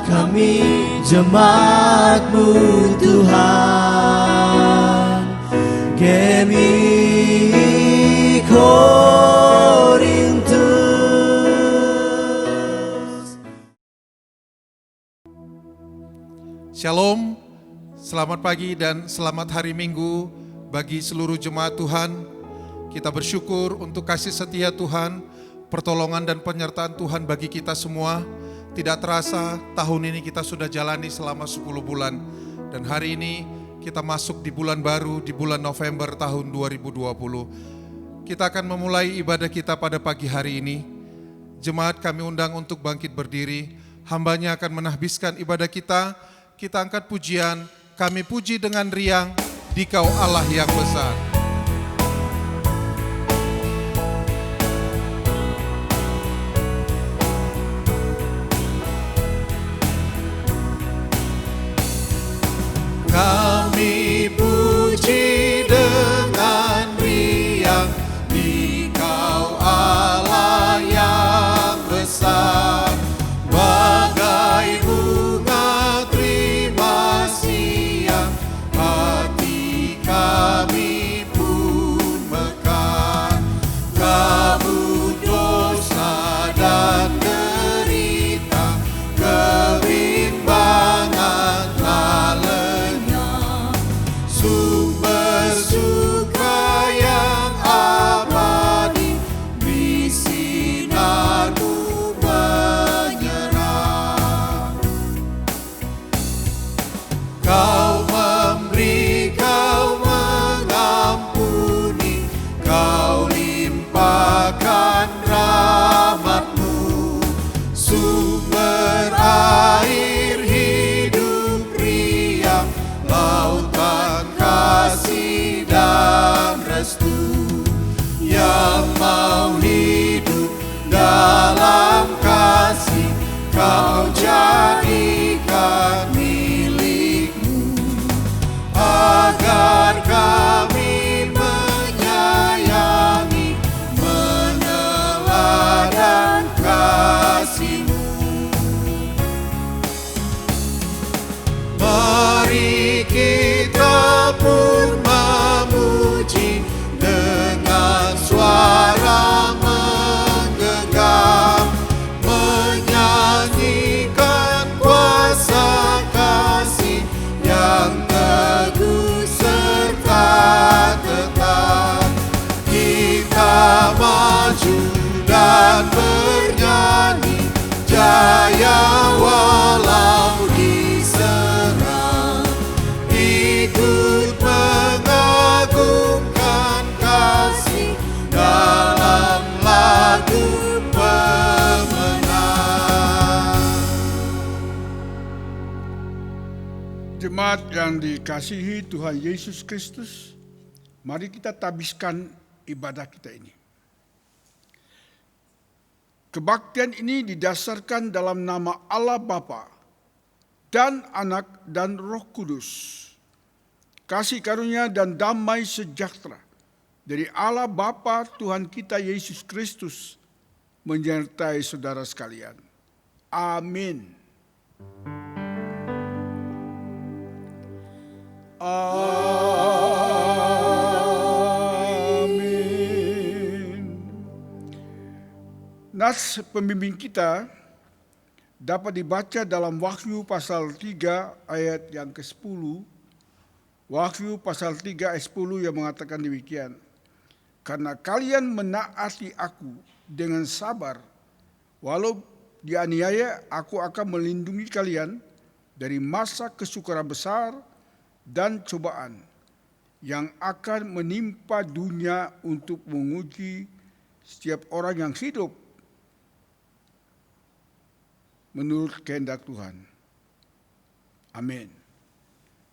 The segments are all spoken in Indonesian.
kami jemaat-Mu Tuhan. Gemi Korintus. Shalom, selamat pagi dan selamat hari Minggu bagi seluruh jemaat Tuhan. Kita bersyukur untuk kasih setia Tuhan, pertolongan dan penyertaan Tuhan bagi kita semua. Tidak terasa tahun ini kita sudah jalani selama 10 bulan. Dan hari ini kita masuk di bulan baru, di bulan November tahun 2020. Kita akan memulai ibadah kita pada pagi hari ini. Jemaat kami undang untuk bangkit berdiri. Hambanya akan menahbiskan ibadah kita. Kita angkat pujian, kami puji dengan riang, Dikau Allah yang besar. Kami puji dengan riang, Dikau Allah yang besar. Bagai bunga terima siang, hati kami pun mekar. Kabut dosa dan derita, kebimbangan telah lenyap. Sumber suka yang abadi, di sinar-Mu menyerah. Kau memberi, Kau mengampuni, Kau limpahkan rahmat-Mu. Sumber air hidup riang, lautan kasih dan restu. Yang mau hidup dalam kasih, Kau jadikan milik-Mu. Agar kami menyayangi, meneladan kasih-Mu. Mari kita pun memuji dengan suara menggegam, menyanyikan kuasa kasih yang teguh serta tetap. Kita maju dan bernyanyi, jaya walau diserang. Ikut mengagungkan kasih dalam lagu pemenang. Jemaat yang dikasihi Tuhan Yesus Kristus, mari kita tabiskan ibadah kita ini. Kebaktian ini didasarkan dalam nama Allah Bapa dan Anak dan Roh Kudus. Kasih karunia dan damai sejahtera dari Allah Bapa Tuhan kita Yesus Kristus menyertai saudara sekalian. Amin. Amin. Nas pembimbing kita dapat dibaca dalam Wahyu pasal 3 ayat yang ke-10. Wahyu pasal 3 ayat 10 yang mengatakan demikian. Karena kalian menaati aku dengan sabar, walau dianiaya, aku akan melindungi kalian dari masa kesukaran besar dan cobaan yang akan menimpa dunia untuk menguji setiap orang yang hidup menurut kehendak Tuhan. Amin.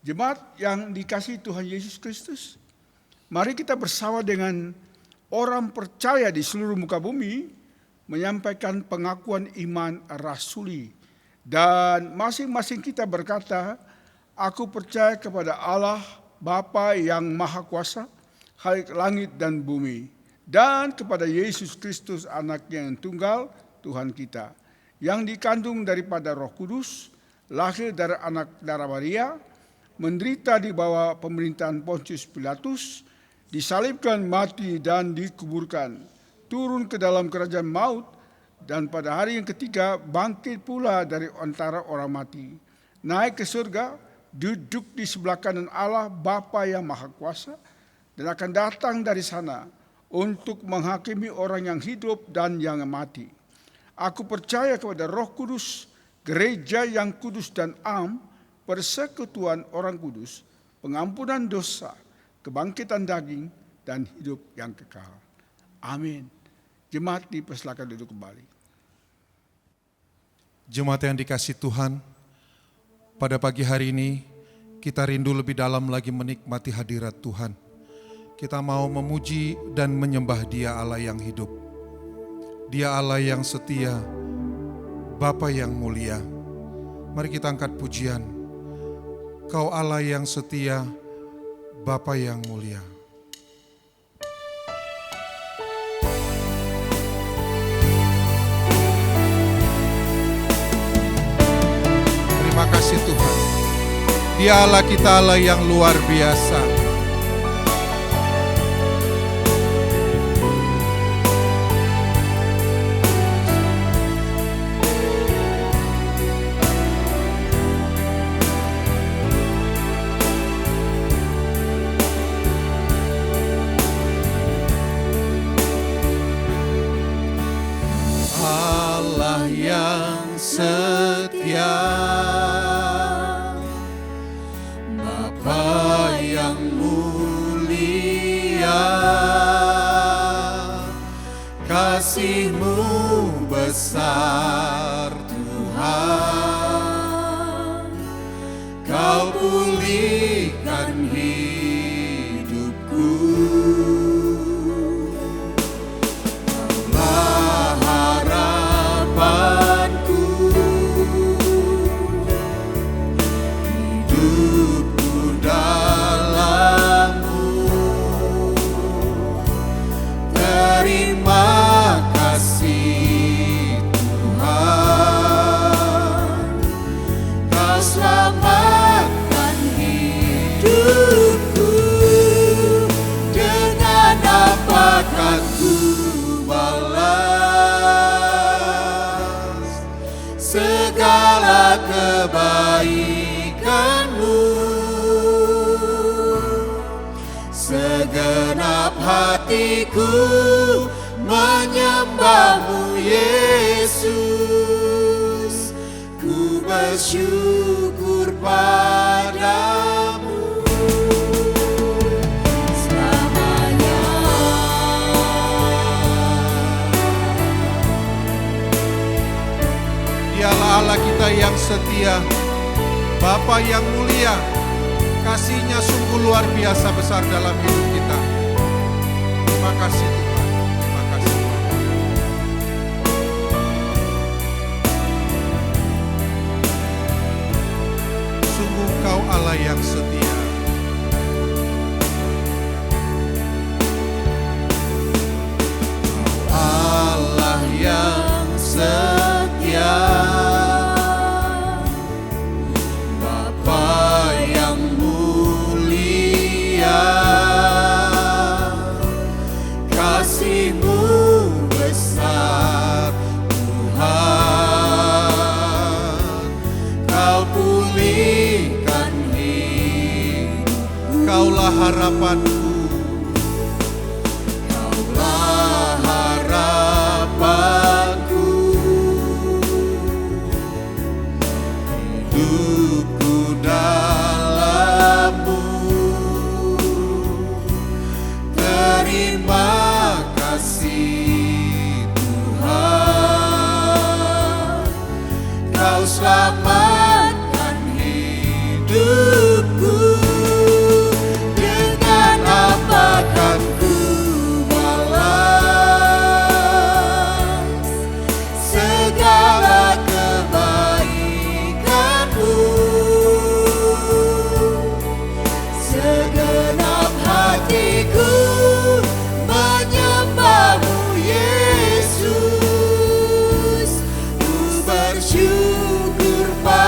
Jemaat yang dikasihi Tuhan Yesus Kristus, mari kita bersama dengan orang percaya di seluruh muka bumi menyampaikan pengakuan iman rasuli. Dan masing-masing kita berkata, aku percaya kepada Allah Bapa yang Maha Kuasa, Khalik langit dan bumi, dan kepada Yesus Kristus Anaknya yang tunggal, Tuhan kita, yang dikandung daripada Roh Kudus, lahir dari anak darah Maria, menderita di bawah pemerintahan Pontius Pilatus, disalibkan, mati, dan dikuburkan, turun ke dalam kerajaan maut, dan pada hari yang ketiga bangkit pula dari antara orang mati, naik ke surga, duduk di sebelah kanan Allah Bapa yang Maha Kuasa, dan akan datang dari sana untuk menghakimi orang yang hidup dan yang mati. Aku percaya kepada Roh Kudus, gereja yang kudus dan am, persekutuan orang kudus, pengampunan dosa, kebangkitan daging, dan hidup yang kekal. Amin. Jemaat dipersilakan duduk kembali. Jemaat yang dikasihi Tuhan, pada pagi hari ini kita rindu lebih dalam lagi menikmati hadirat Tuhan. Kita mau memuji dan menyembah Dia Allah yang hidup. Dia Allah yang setia, Bapa yang mulia. Mari kita angkat pujian. Kau Allah yang setia, Bapa yang mulia. Terima kasih Tuhan. Dia Allah kita, Allah yang luar biasa. Allah yang setia, Bapa yang mulia, kasih-Mu besar Tuhan, Kau pulihkan hidupku. Kaulah harapanku, hidupku dalam-Mu. Terima kasih Tuhan, Kau selamatkan hidupku. Dengan apa kan ku balas segala kebaikan-Mu? Segenap hatiku menyembah-Mu Yesus, ku bersyukur padamu selamanya. Dialah Allah kita yang setia, Bapa yang mulia, kasih-Nya sungguh luar biasa besar dalam hidup kita. Terima kasih Tuhan, terima kasih Tuhan. Sungguh Kau Allah yang setia. Kau Allah yang setia, Bapa yang mulia, kasih-Mu besar Tuhan, Kau pulihkan hidup. Kaulah harapanku, Kaulah harapanku, hidupku dalam-Mu. Terima kasih Tuhan, Kau selamatkan hidupku. Dengan apa kan ku balas segala kebaikan-Mu? Segenap hatiku menyembah-Mu Yesus, ku bersyukur padamu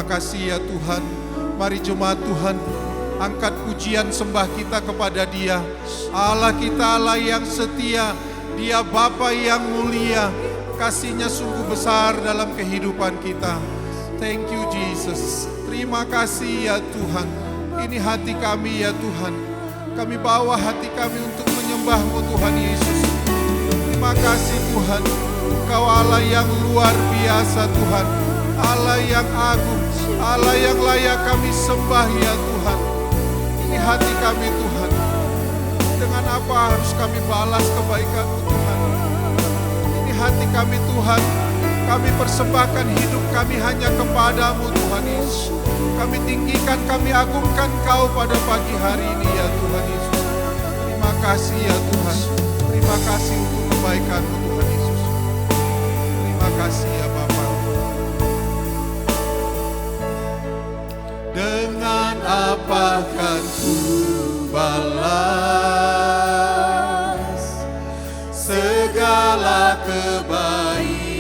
Terima kasih ya Tuhan. Mari jemaat Tuhan, angkat pujian sembah kita kepada Dia. Allah kita Allah yang setia, Dia Bapa yang mulia, kasih-Nya sungguh besar dalam kehidupan kita. Thank you Jesus. Terima kasih ya Tuhan. Ini hati kami ya Tuhan. Kami bawa hati kami untuk menyembah-Mu Tuhan Yesus. Terima kasih Tuhan. Engkau Allah yang luar biasa Tuhan. Allah yang agung, Allah yang layak kami sembah ya Tuhan. Ini hati kami Tuhan. Dengan apa harus kami balas kebaikan-Mu Tuhan? Ini hati kami Tuhan. Kami persembahkan hidup kami hanya kepada-Mu Tuhan Yesus. Kami tinggikan, kami agungkan Kau pada pagi hari ini ya Tuhan Yesus. Terima kasih ya Tuhan. Terima kasih untuk kebaikan-Mu Tuhan Yesus. Terima kasih ya Bapa. Dengan apa kan ku balas segala kebaikan-Mu?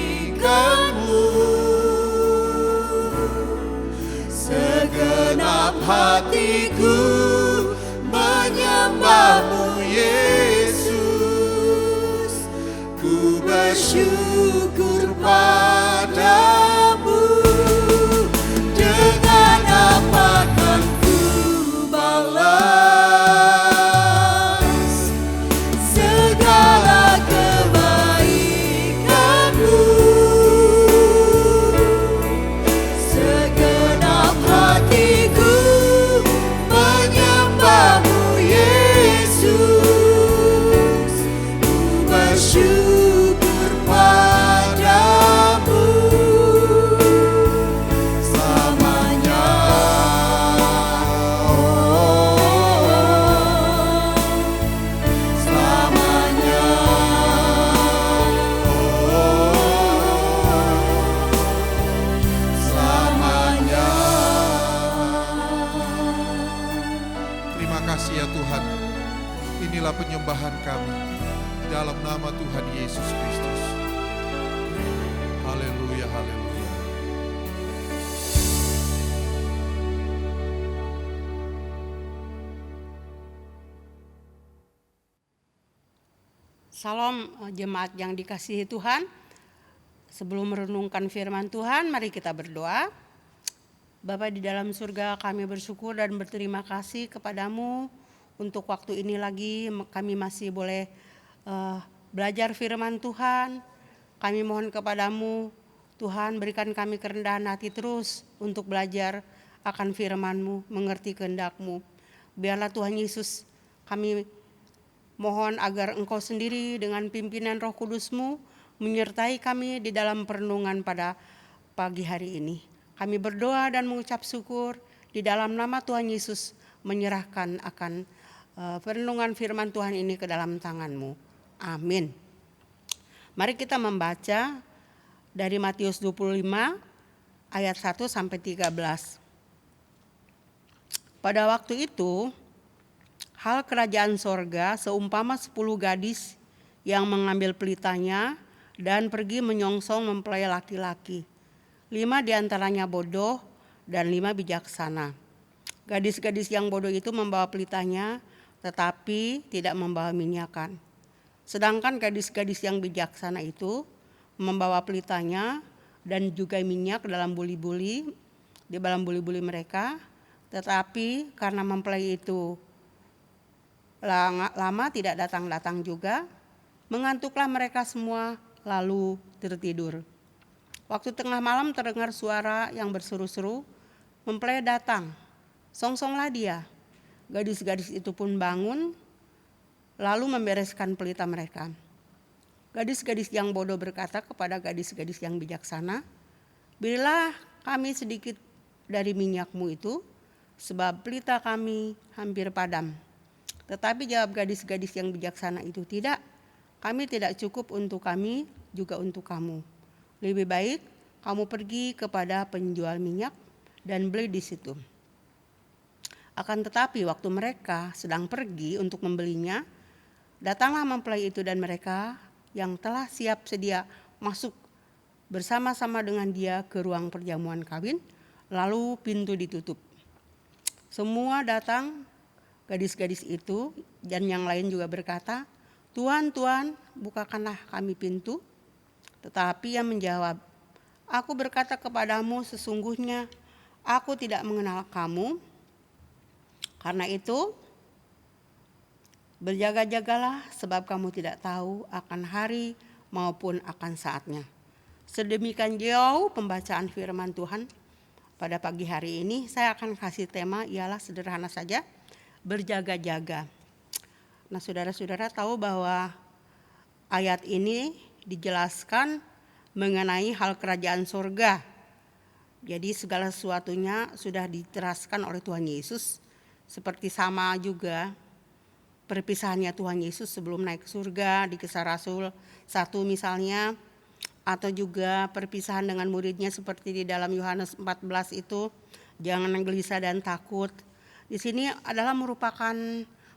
Segenap hatiku menyembah-Mu Yesus. Ku bersyukur padamu. Dengan apa kan ku balas segala kebaikan-Mu? Segenap hatiku menyembah-Mu Yesus. Ku bersyukur padamu selamanya. Selamanya. Selamanya. Terima kasih ya Tuhan. Inilah penyembahan kami di dalam nama Tuhan Yesus Kristus. Haleluya, haleluya. Salam jemaat yang dikasihi Tuhan. Sebelum merenungkan firman Tuhan, mari kita berdoa. Bapa di dalam surga, kami bersyukur dan berterima kasih kepadamu untuk waktu ini lagi kami masih boleh belajar firman Tuhan. Kami mohon kepadamu, Tuhan, berikan kami kerendahan hati terus untuk belajar akan firman-Mu, mengerti kehendak-Mu. Biarlah Tuhan Yesus, kami mohon agar Engkau sendiri dengan pimpinan Roh Kudus-Mu menyertai kami di dalam perenungan pada pagi hari ini. Kami berdoa dan mengucap syukur di dalam nama Tuhan Yesus, menyerahkan akan perenungan firman Tuhan ini ke dalam tangan-Mu. Amin. Mari kita membaca dari Matius 25 ayat 1 sampai 13. Pada waktu itu, hal kerajaan sorga seumpama 10 gadis yang mengambil pelitanya dan pergi menyongsong mempelai laki-laki. 5 diantaranya bodoh dan 5 bijaksana. Gadis-gadis yang bodoh itu membawa pelitanya tetapi tidak membawa minyakan. Sedangkan gadis-gadis yang bijaksana itu membawa pelitanya dan juga minyak dalam buli-buli, di dalam buli-buli mereka. Tetapi karena mempelai itu lama tidak datang-datang juga, mengantuklah mereka semua lalu tertidur. Waktu tengah malam terdengar suara yang berseru-seru, mempelai datang, songsonglah dia. Gadis-gadis itu pun bangun, lalu membereskan pelita mereka. Gadis-gadis yang bodoh berkata kepada gadis-gadis yang bijaksana, berilah kami sedikit dari minyakmu itu, sebab pelita kami hampir padam. Tetapi jawab gadis-gadis yang bijaksana itu, tidak, kami tidak cukup untuk kami, juga untuk kamu. Lebih baik kamu pergi kepada penjual minyak dan beli di situ. Akan tetapi waktu mereka sedang pergi untuk membelinya, datanglah mempelai itu dan mereka yang telah siap sedia masuk bersama-sama dengan dia ke ruang perjamuan kawin, lalu pintu ditutup. Semua datang, gadis-gadis itu dan yang lain juga berkata, "Tuhan, Tuhan, bukakanlah kami pintu." Tetapi ia menjawab, "Aku berkata kepadamu, sesungguhnya aku tidak mengenal kamu. Karena itu, berjaga-jagalah sebab kamu tidak tahu akan hari maupun akan saatnya." Sedemikian jauh pembacaan firman Tuhan pada pagi hari ini. Saya akan kasih tema ialah sederhana saja, berjaga-jaga. Nah, saudara-saudara tahu bahwa ayat ini dijelaskan mengenai hal kerajaan surga. Jadi segala sesuatunya sudah diteraskan oleh Tuhan Yesus. Seperti sama juga perpisahannya Tuhan Yesus sebelum naik ke surga di Kisah Rasul 1 misalnya, atau juga perpisahan dengan muridnya seperti di dalam Yohanes 14 itu, jangan gelisah dan takut. Di sini adalah merupakan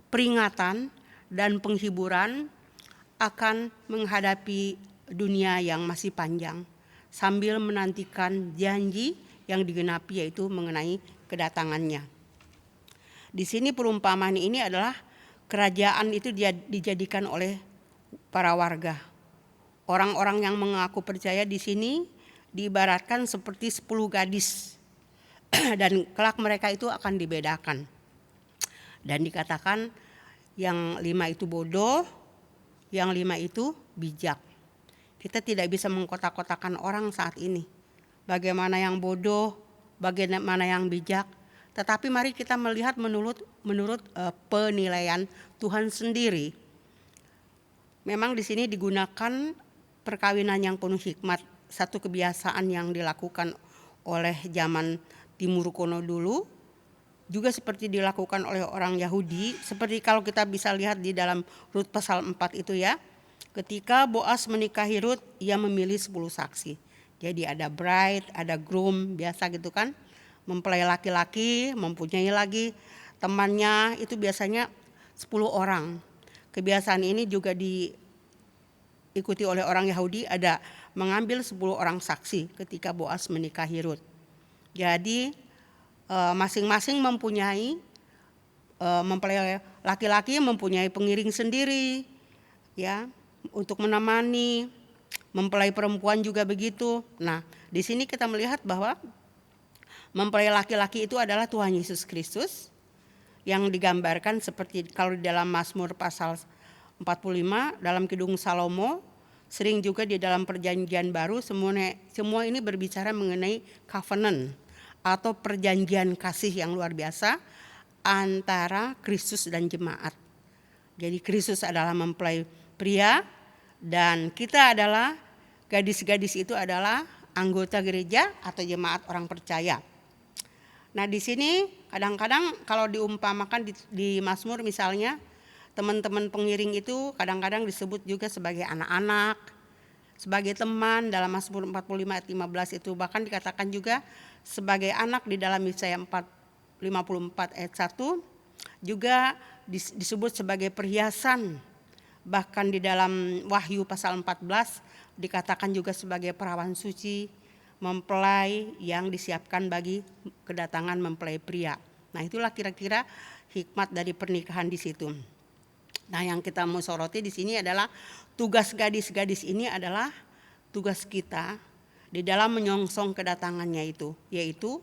peringatan dan penghiburan akan menghadapi dunia yang masih panjang sambil menantikan janji yang digenapi, yaitu mengenai kedatangannya. Di sini perumpamaan ini adalah kerajaan itu dijadikan oleh para warga. Orang-orang yang mengaku percaya di sini diibaratkan seperti 10 gadis dan kelak mereka itu akan dibedakan. Dan dikatakan yang 5 itu bodoh, yang 5 itu bijak. Kita tidak bisa mengkotak-kotakan orang saat ini. Bagaimana yang bodoh, bagaimana yang bijak. Tetapi mari kita melihat menurut penilaian Tuhan sendiri. Memang di sini digunakan perkawinan yang penuh hikmat, satu kebiasaan yang dilakukan oleh zaman Timur Kuno dulu, juga seperti dilakukan oleh orang Yahudi, seperti kalau kita bisa lihat di dalam Rut pasal 4 itu ya. Ketika Boas menikahi Rut, ia memilih 10 saksi. Jadi ada bride, ada groom, biasa gitu kan. Mempelai laki-laki, mempunyai lagi temannya, itu biasanya 10 orang. Kebiasaan ini juga diikuti oleh orang Yahudi, ada mengambil 10 orang saksi ketika Boas menikahi Rut. Jadi masing-masing mempunyai mempelai laki-laki mempunyai pengiring sendiri ya untuk menemani, mempelai perempuan juga begitu. Nah, di sini kita melihat bahwa mempelai laki-laki itu adalah Tuhan Yesus Kristus yang digambarkan seperti kalau di dalam Mazmur pasal 45, dalam Kidung Salomo, sering juga di dalam Perjanjian Baru, semua ini berbicara mengenai covenant atau perjanjian kasih yang luar biasa antara Kristus dan jemaat. Jadi Kristus adalah mempelai pria dan kita adalah gadis-gadis itu adalah anggota gereja atau jemaat orang percaya. Nah, di sini kadang-kadang kalau diumpamakan di Mazmur misalnya, teman-teman pengiring itu kadang-kadang disebut juga sebagai anak-anak, sebagai teman dalam Mazmur 45 ayat 15 itu, bahkan dikatakan juga sebagai anak di dalam Yesaya 54 ayat 1, juga disebut sebagai perhiasan. Bahkan di dalam Wahyu pasal 14 dikatakan juga sebagai perawan suci, mempelai yang disiapkan bagi kedatangan mempelai pria. Nah, itulah kira-kira hikmat dari pernikahan di situ. Nah, yang kita mau soroti di sini adalah tugas gadis-gadis ini adalah tugas kita di dalam menyongsong kedatangannya itu, yaitu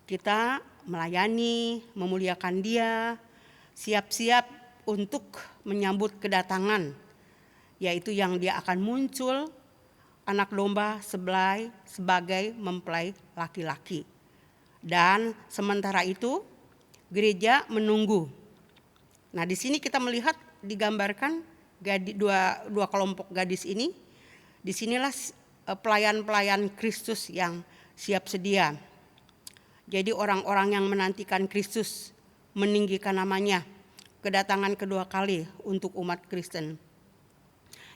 kita melayani, memuliakan Dia, siap-siap untuk menyambut kedatangan, yaitu yang Dia akan muncul anak domba sebagai mempelai laki-laki. Dan sementara itu gereja menunggu. Nah, di sini kita melihat digambarkan dua kelompok gadis ini. Disinilah pelayan-pelayan Kristus yang siap sedia. Jadi orang-orang yang menantikan Kristus meninggikan namanya, kedatangan kedua kali untuk umat Kristen.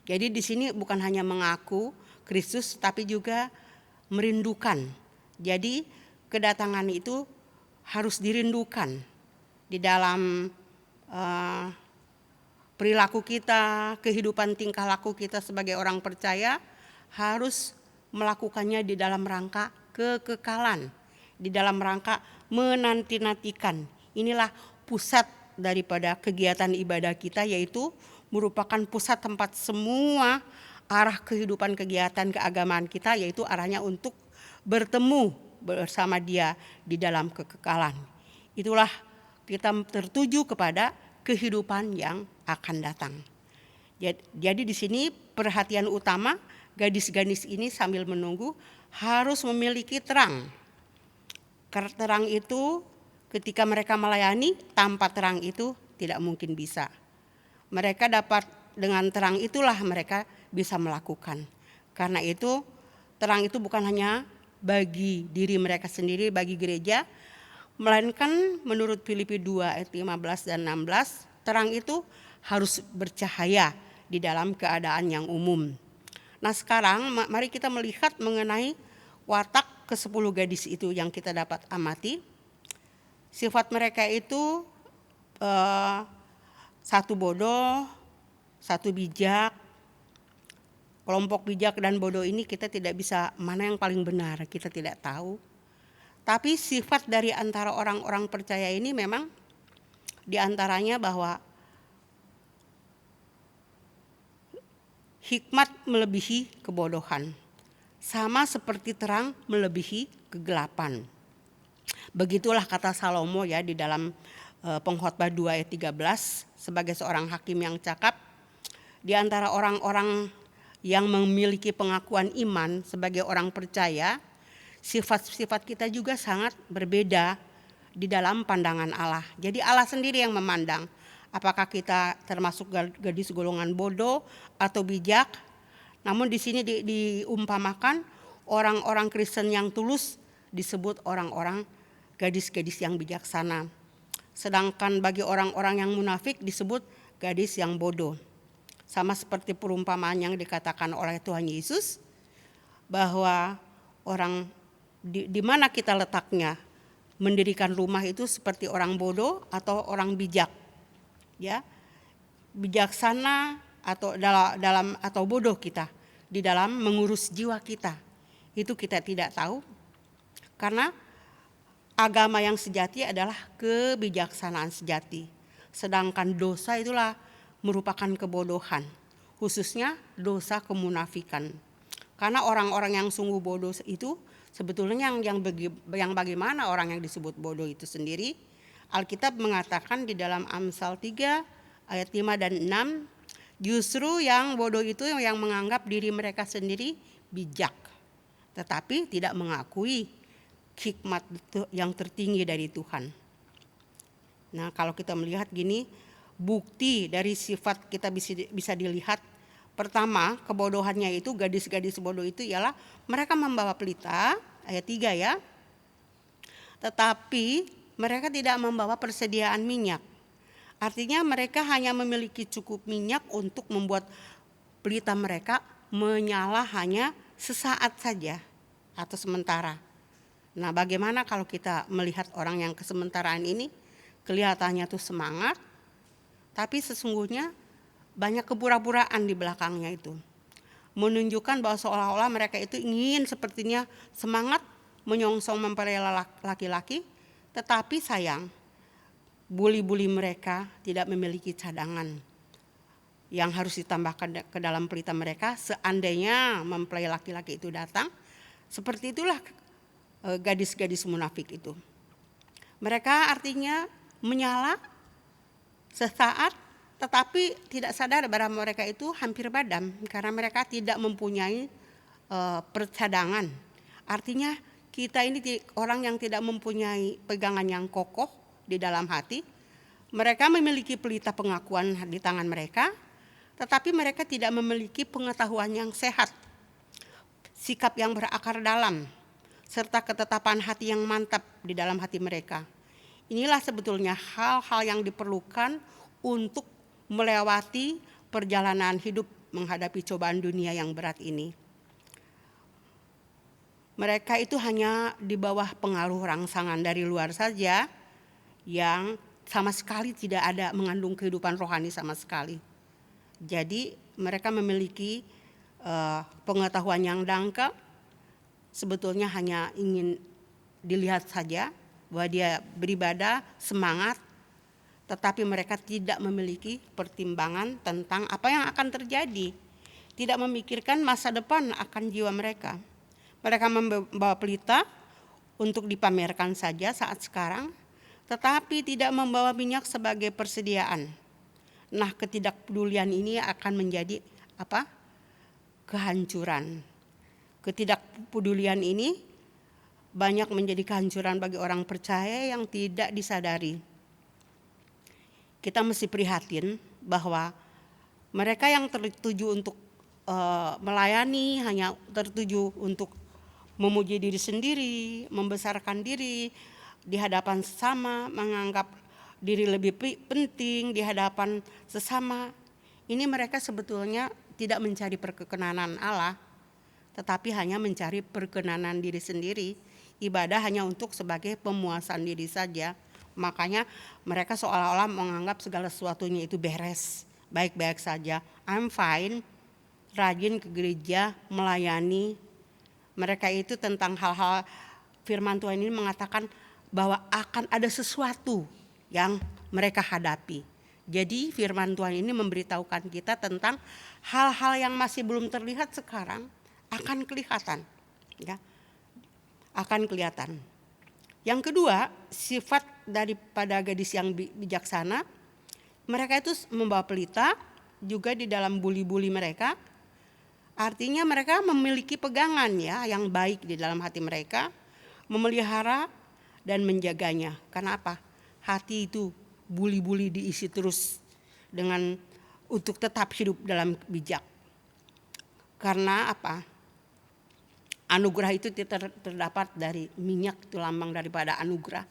Jadi di sini bukan hanya mengaku Kristus tapi juga merindukan. Jadi kedatangan itu harus dirindukan di dalam perilaku kita, kehidupan tingkah laku kita sebagai orang percaya harus melakukannya di dalam rangka kekekalan, di dalam rangka menanti-nantikan. Inilah pusat daripada kegiatan ibadah kita, yaitu merupakan pusat tempat semua arah kehidupan kegiatan keagamaan kita, yaitu arahnya untuk bertemu bersama Dia di dalam kekekalan. Itulah kita tertuju kepada kehidupan yang akan datang. Jadi di sini perhatian utama gadis-gadis ini sambil menunggu harus memiliki terang. Karena terang itu ketika mereka melayani, tanpa terang itu tidak mungkin bisa. Mereka dapat dengan terang itulah mereka bisa melakukan. Karena itu terang itu bukan hanya bagi diri mereka sendiri, bagi gereja, melainkan menurut Filipi 2 ayat 15 dan 16, terang itu harus bercahaya di dalam keadaan yang umum. Nah sekarang mari kita melihat mengenai watak ke-10 gadis itu yang kita dapat amati. Sifat mereka itu satu bodoh, satu bijak. Kelompok bijak dan bodoh ini kita tidak bisa mana yang paling benar, kita tidak tahu. Tapi sifat dari antara orang-orang percaya ini memang diantaranya bahwa hikmat melebihi kebodohan, sama seperti terang melebihi kegelapan. Begitulah kata Salomo ya di dalam Pengkhotbah 2 ayat 13 sebagai seorang hakim yang cakap. Di antara orang-orang yang memiliki pengakuan iman sebagai orang percaya, sifat-sifat kita juga sangat berbeda di dalam pandangan Allah. Jadi Allah sendiri yang memandang apakah kita termasuk gadis golongan bodoh atau bijak. Namun di sini diumpamakan orang-orang Kristen yang tulus disebut orang-orang gadis-gadis yang bijaksana. Sedangkan bagi orang-orang yang munafik disebut gadis yang bodoh. Sama seperti perumpamaan yang dikatakan oleh Tuhan Yesus bahwa orang di mana kita letaknya, mendirikan rumah itu seperti orang bodoh atau orang bijak. Ya, bijaksana atau dalam atau bodoh kita di dalam mengurus jiwa kita, itu kita tidak tahu. Karena agama yang sejati adalah kebijaksanaan sejati, sedangkan dosa itulah merupakan kebodohan, khususnya dosa kemunafikan. Karena orang-orang yang sungguh bodoh itu sebetulnya yang bagaimana orang yang disebut bodoh itu sendiri. Alkitab mengatakan di dalam Amsal 3 ayat 5 dan 6, justru yang bodoh itu yang menganggap diri mereka sendiri bijak, tetapi tidak mengakui hikmat yang tertinggi dari Tuhan. Nah kalau kita melihat gini, bukti dari sifat kita bisa dilihat. Pertama, kebodohannya itu, gadis-gadis bodoh itu ialah mereka membawa pelita, ayat 3 ya. Tetapi mereka tidak membawa persediaan minyak. Artinya mereka hanya memiliki cukup minyak untuk membuat pelita mereka menyala hanya sesaat saja atau sementara. Nah bagaimana kalau kita melihat orang yang kesementaraan ini, kelihatannya tuh semangat, tapi sesungguhnya banyak kepura-puraan di belakangnya itu. Menunjukkan bahwa seolah-olah mereka itu ingin sepertinya semangat menyongsong mempelai laki-laki, tetapi sayang buli-buli mereka tidak memiliki cadangan yang harus ditambahkan ke dalam pelita mereka seandainya mempelai laki-laki itu datang. Seperti itulah gadis-gadis munafik itu. Mereka artinya menyala sesaat, tetapi tidak sadar bahwa mereka itu hampir padam karena mereka tidak mempunyai percadangan. Artinya kita ini orang yang tidak mempunyai pegangan yang kokoh di dalam hati. Mereka memiliki pelita pengakuan di tangan mereka, tetapi mereka tidak memiliki pengetahuan yang sehat, sikap yang berakar dalam, serta ketetapan hati yang mantap di dalam hati mereka. Inilah sebetulnya hal-hal yang diperlukan untuk melewati perjalanan hidup menghadapi cobaan dunia yang berat ini. Mereka itu hanya di bawah pengaruh rangsangan dari luar saja yang sama sekali tidak ada mengandung kehidupan rohani sama sekali. Jadi mereka memiliki pengetahuan yang dangkal, sebetulnya hanya ingin dilihat saja bahwa dia beribadah semangat, tetapi mereka tidak memiliki pertimbangan tentang apa yang akan terjadi. Tidak memikirkan masa depan akan jiwa mereka. Mereka membawa pelita untuk dipamerkan saja saat sekarang, tetapi tidak membawa minyak sebagai persediaan. Nah, ketidakpedulian ini akan menjadi apa? Kehancuran. Ketidakpedulian ini banyak menjadi kehancuran bagi orang percaya yang tidak disadari. Kita mesti prihatin bahwa mereka yang tertuju untuk melayani hanya tertuju untuk memuji diri sendiri, membesarkan diri di hadapan sesama, menganggap diri lebih penting di hadapan sesama. Ini mereka sebetulnya tidak mencari perkenanan Allah, tetapi hanya mencari perkenanan diri sendiri. Ibadah hanya untuk sebagai pemuasan diri saja. Makanya mereka seolah-olah menganggap segala sesuatunya itu beres, baik-baik saja. I'm fine, rajin ke gereja, melayani. Mereka itu tentang hal-hal firman Tuhan ini mengatakan bahwa akan ada sesuatu yang mereka hadapi. Jadi firman Tuhan ini memberitahukan kita tentang hal-hal yang masih belum terlihat sekarang akan kelihatan. Ya, akan kelihatan. Yang kedua, sifat daripada gadis yang bijaksana, mereka itu membawa pelita juga di dalam buli-buli mereka. Artinya mereka memiliki pegangan ya yang baik di dalam hati mereka, memelihara dan menjaganya. Karena apa? Hati itu buli-buli diisi terus dengan untuk tetap hidup dalam bijak. Karena apa? Anugerah itu terdapat dari minyak, itu lambang daripada anugerah.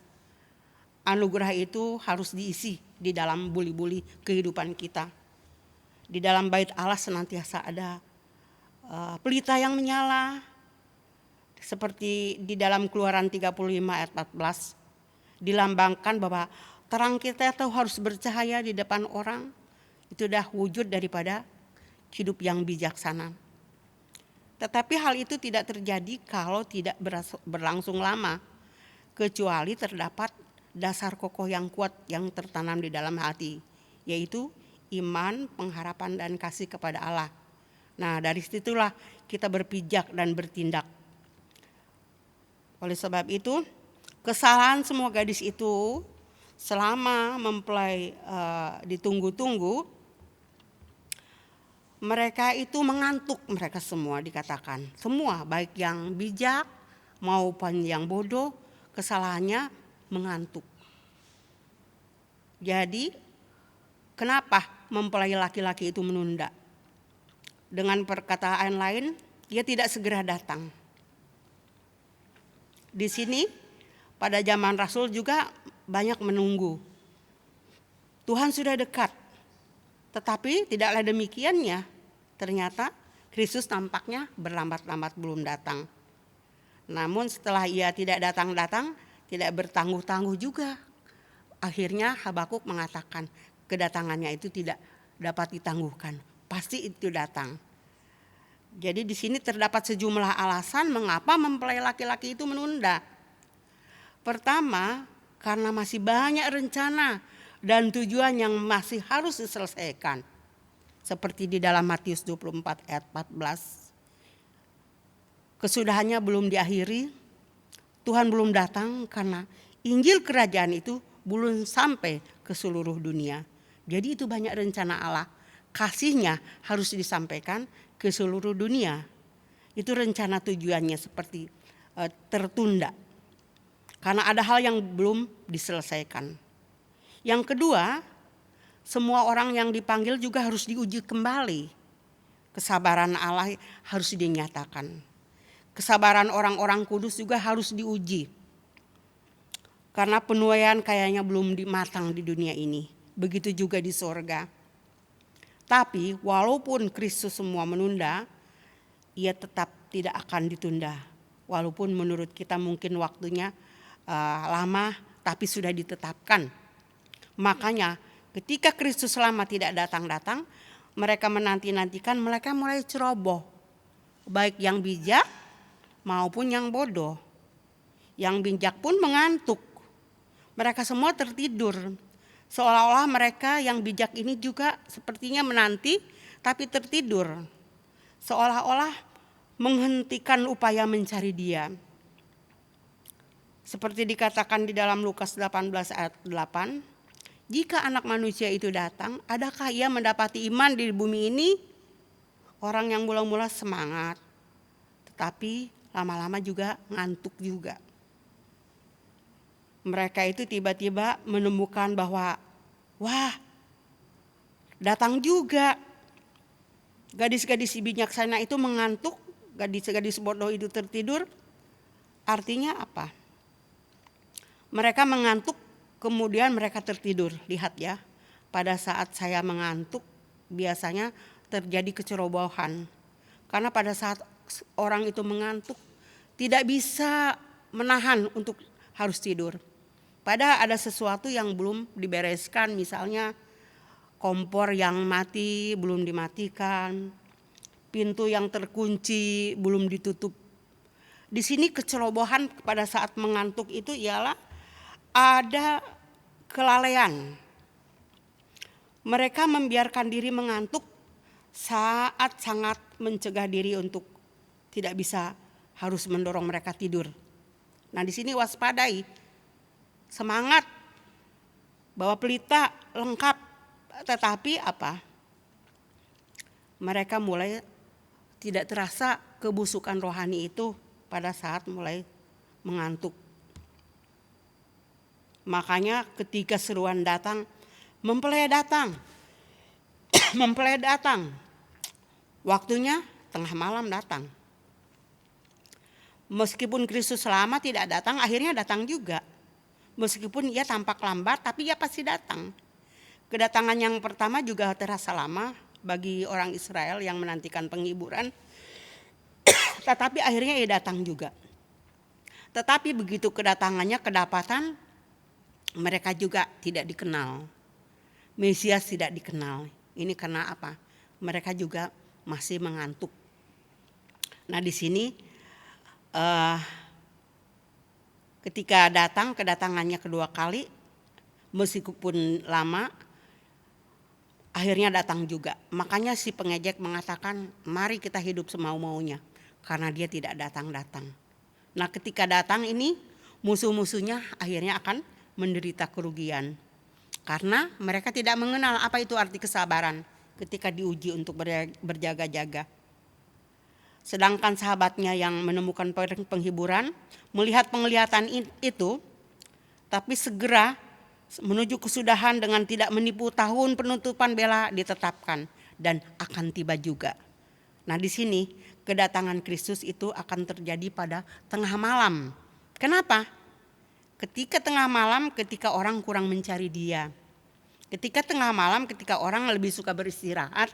Anugerah itu harus diisi di dalam buli-buli kehidupan kita. Di dalam bait Allah senantiasa ada pelita yang menyala. Seperti di dalam Keluaran 35 ayat 14. Dilambangkan bahwa terang kita itu harus bercahaya di depan orang. Itu dah wujud daripada hidup yang bijaksana. Tetapi hal itu tidak terjadi kalau tidak berlangsung lama. Kecuali terdapat dasar kokoh yang kuat yang tertanam di dalam hati. Yaitu iman, pengharapan dan kasih kepada Allah. Nah, dari situlah kita berpijak dan bertindak. Oleh sebab itu, kesalahan semua gadis itu selama mempelai ditunggu-tunggu, mereka itu mengantuk, mereka semua dikatakan. Semua, baik yang bijak maupun yang bodoh, kesalahannya mengantuk. Jadi, kenapa mempelai laki-laki itu menunda? Dengan perkataan lain, dia tidak segera datang. Di sini pada zaman Rasul juga banyak menunggu. Tuhan sudah dekat. Tetapi tidaklah demikiannya. Ternyata Kristus tampaknya berlambat-lambat belum datang. Namun setelah ia tidak datang-datang, tidak bertangguh-tangguh juga. Akhirnya Habakuk mengatakan kedatangannya itu tidak dapat ditangguhkan. Pasti itu datang. Jadi di sini terdapat sejumlah alasan mengapa mempelai laki-laki itu menunda. Pertama, karena masih banyak rencana dan tujuan yang masih harus diselesaikan. Seperti di dalam Matius 24 ayat 14. Kesudahannya belum diakhiri, Tuhan belum datang karena Injil kerajaan itu belum sampai ke seluruh dunia. Jadi itu banyak rencana Allah. Kasihnya harus disampaikan ke seluruh dunia. Itu rencana tujuannya seperti tertunda. Karena ada hal yang belum diselesaikan. Yang kedua, semua orang yang dipanggil juga harus diuji kembali. Kesabaran Allah harus dinyatakan. Kesabaran orang-orang kudus juga harus diuji. Karena penuaian kayaknya belum matang di dunia ini. Begitu juga di sorga. Tapi walaupun Kristus semua menunda, ia tetap tidak akan ditunda. Walaupun menurut kita mungkin waktunya lama, tapi sudah ditetapkan. Makanya ketika Kristus lama tidak datang-datang, mereka menanti-nantikan, mereka mulai ceroboh. Baik yang bijak maupun yang bodoh. Yang bijak pun mengantuk. Mereka semua tertidur. Seolah-olah mereka yang bijak ini juga sepertinya menanti tapi tertidur. Seolah-olah menghentikan upaya mencari Dia. Seperti dikatakan di dalam Lukas 18 ayat 8, jika anak manusia itu datang, adakah ia mendapati iman di bumi ini? Orang yang mula-mula semangat, tetapi lama-lama juga ngantuk juga. Mereka itu tiba-tiba menemukan bahwa, wah, datang juga. Gadis-gadis bijaksana itu mengantuk, gadis-gadis bodoh itu tertidur. Artinya apa? Mereka mengantuk, kemudian mereka tertidur. Lihat ya, pada saat saya mengantuk biasanya terjadi kecerobohan. Karena pada saat orang itu mengantuk tidak bisa menahan untuk harus tidur. Padahal ada sesuatu yang belum dibereskan, misalnya kompor yang mati belum dimatikan, pintu yang terkunci belum ditutup. Di sini kecerobohan pada saat mengantuk itu ialah ada kelalaian. Mereka membiarkan diri mengantuk saat sangat mencegah diri untuk tidak bisa harus mendorong mereka tidur. Nah, di sini waspadai, semangat, bawa pelita lengkap, tetapi apa? Mereka mulai tidak terasa kebusukan rohani itu pada saat mulai mengantuk. Makanya ketika seruan datang, mempelai datang, mempelai datang. Waktunya tengah malam datang. Meskipun Kristus lama tidak datang, akhirnya datang juga. Meskipun ia tampak lambat, tapi ia pasti datang. Kedatangan yang pertama juga terasa lama bagi orang Israel yang menantikan penghiburan. Tetapi akhirnya ia datang juga. Tetapi begitu kedatangannya kedapatan, mereka juga tidak dikenal. Mesias tidak dikenal. Ini karena apa? Mereka juga masih mengantuk. Nah, di sini ketika datang, kedatangannya kedua kali, meskipun lama, akhirnya datang juga. Makanya si pengejek mengatakan, mari kita hidup semau-maunya, karena dia tidak datang-datang. Nah, ketika datang ini, musuh-musuhnya akhirnya akan menderita kerugian. Karena mereka tidak mengenal apa itu arti kesabaran ketika diuji untuk berjaga-jaga. Sedangkan sahabatnya yang menemukan penghiburan, melihat penglihatan itu, tapi segera menuju kesudahan dengan tidak menipu, tahun penutupan bela ditetapkan dan akan tiba juga. Nah, di sini kedatangan Kristus itu akan terjadi pada tengah malam. Kenapa? Ketika tengah malam, ketika orang kurang mencari Dia. Ketika tengah malam, ketika orang lebih suka beristirahat.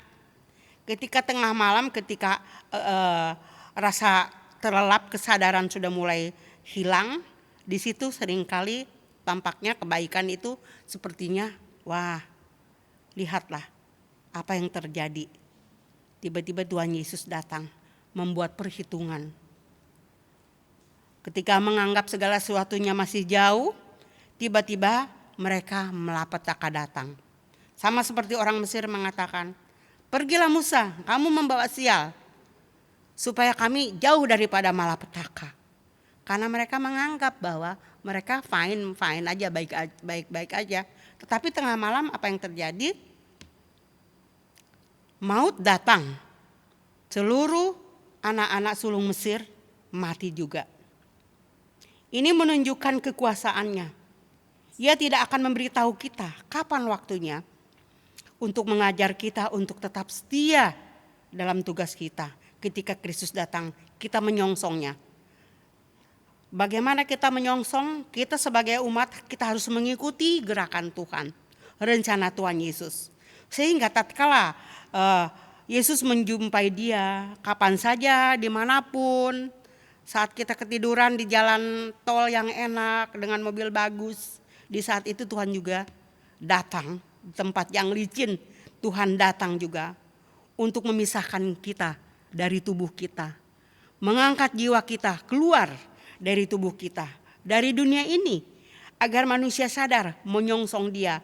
Ketika tengah malam, ketika rasa terlelap, kesadaran sudah mulai hilang. Di situ seringkali tampaknya kebaikan itu sepertinya, wah, lihatlah apa yang terjadi. Tiba-tiba Tuhan Yesus datang membuat perhitungan. Ketika menganggap segala sesuatunya masih jauh, tiba-tiba mereka malapetaka datang. Sama seperti orang Mesir mengatakan, pergilah Musa, kamu membawa sial, supaya kami jauh daripada malapetaka. Karena mereka menganggap bahwa mereka fine aja, baik-baik aja. Tetapi tengah malam apa yang terjadi? Maut datang. Seluruh anak-anak sulung Mesir mati juga. Ini menunjukkan kekuasaannya. Ia tidak akan memberitahu kita kapan waktunya untuk mengajar kita untuk tetap setia dalam tugas kita. Ketika Kristus datang, kita menyongsongnya. Bagaimana kita menyongsong? Kita sebagai umat, kita harus mengikuti gerakan Tuhan, rencana Tuhan Yesus. Sehingga tatkala Yesus menjumpai Dia, kapan saja, dimanapun, saat kita ketiduran di jalan tol yang enak dengan mobil bagus, di saat itu Tuhan juga datang. Di tempat yang licin, Tuhan datang juga untuk memisahkan kita dari tubuh kita, mengangkat jiwa kita keluar dari tubuh kita dari dunia ini, agar manusia sadar menyongsong Dia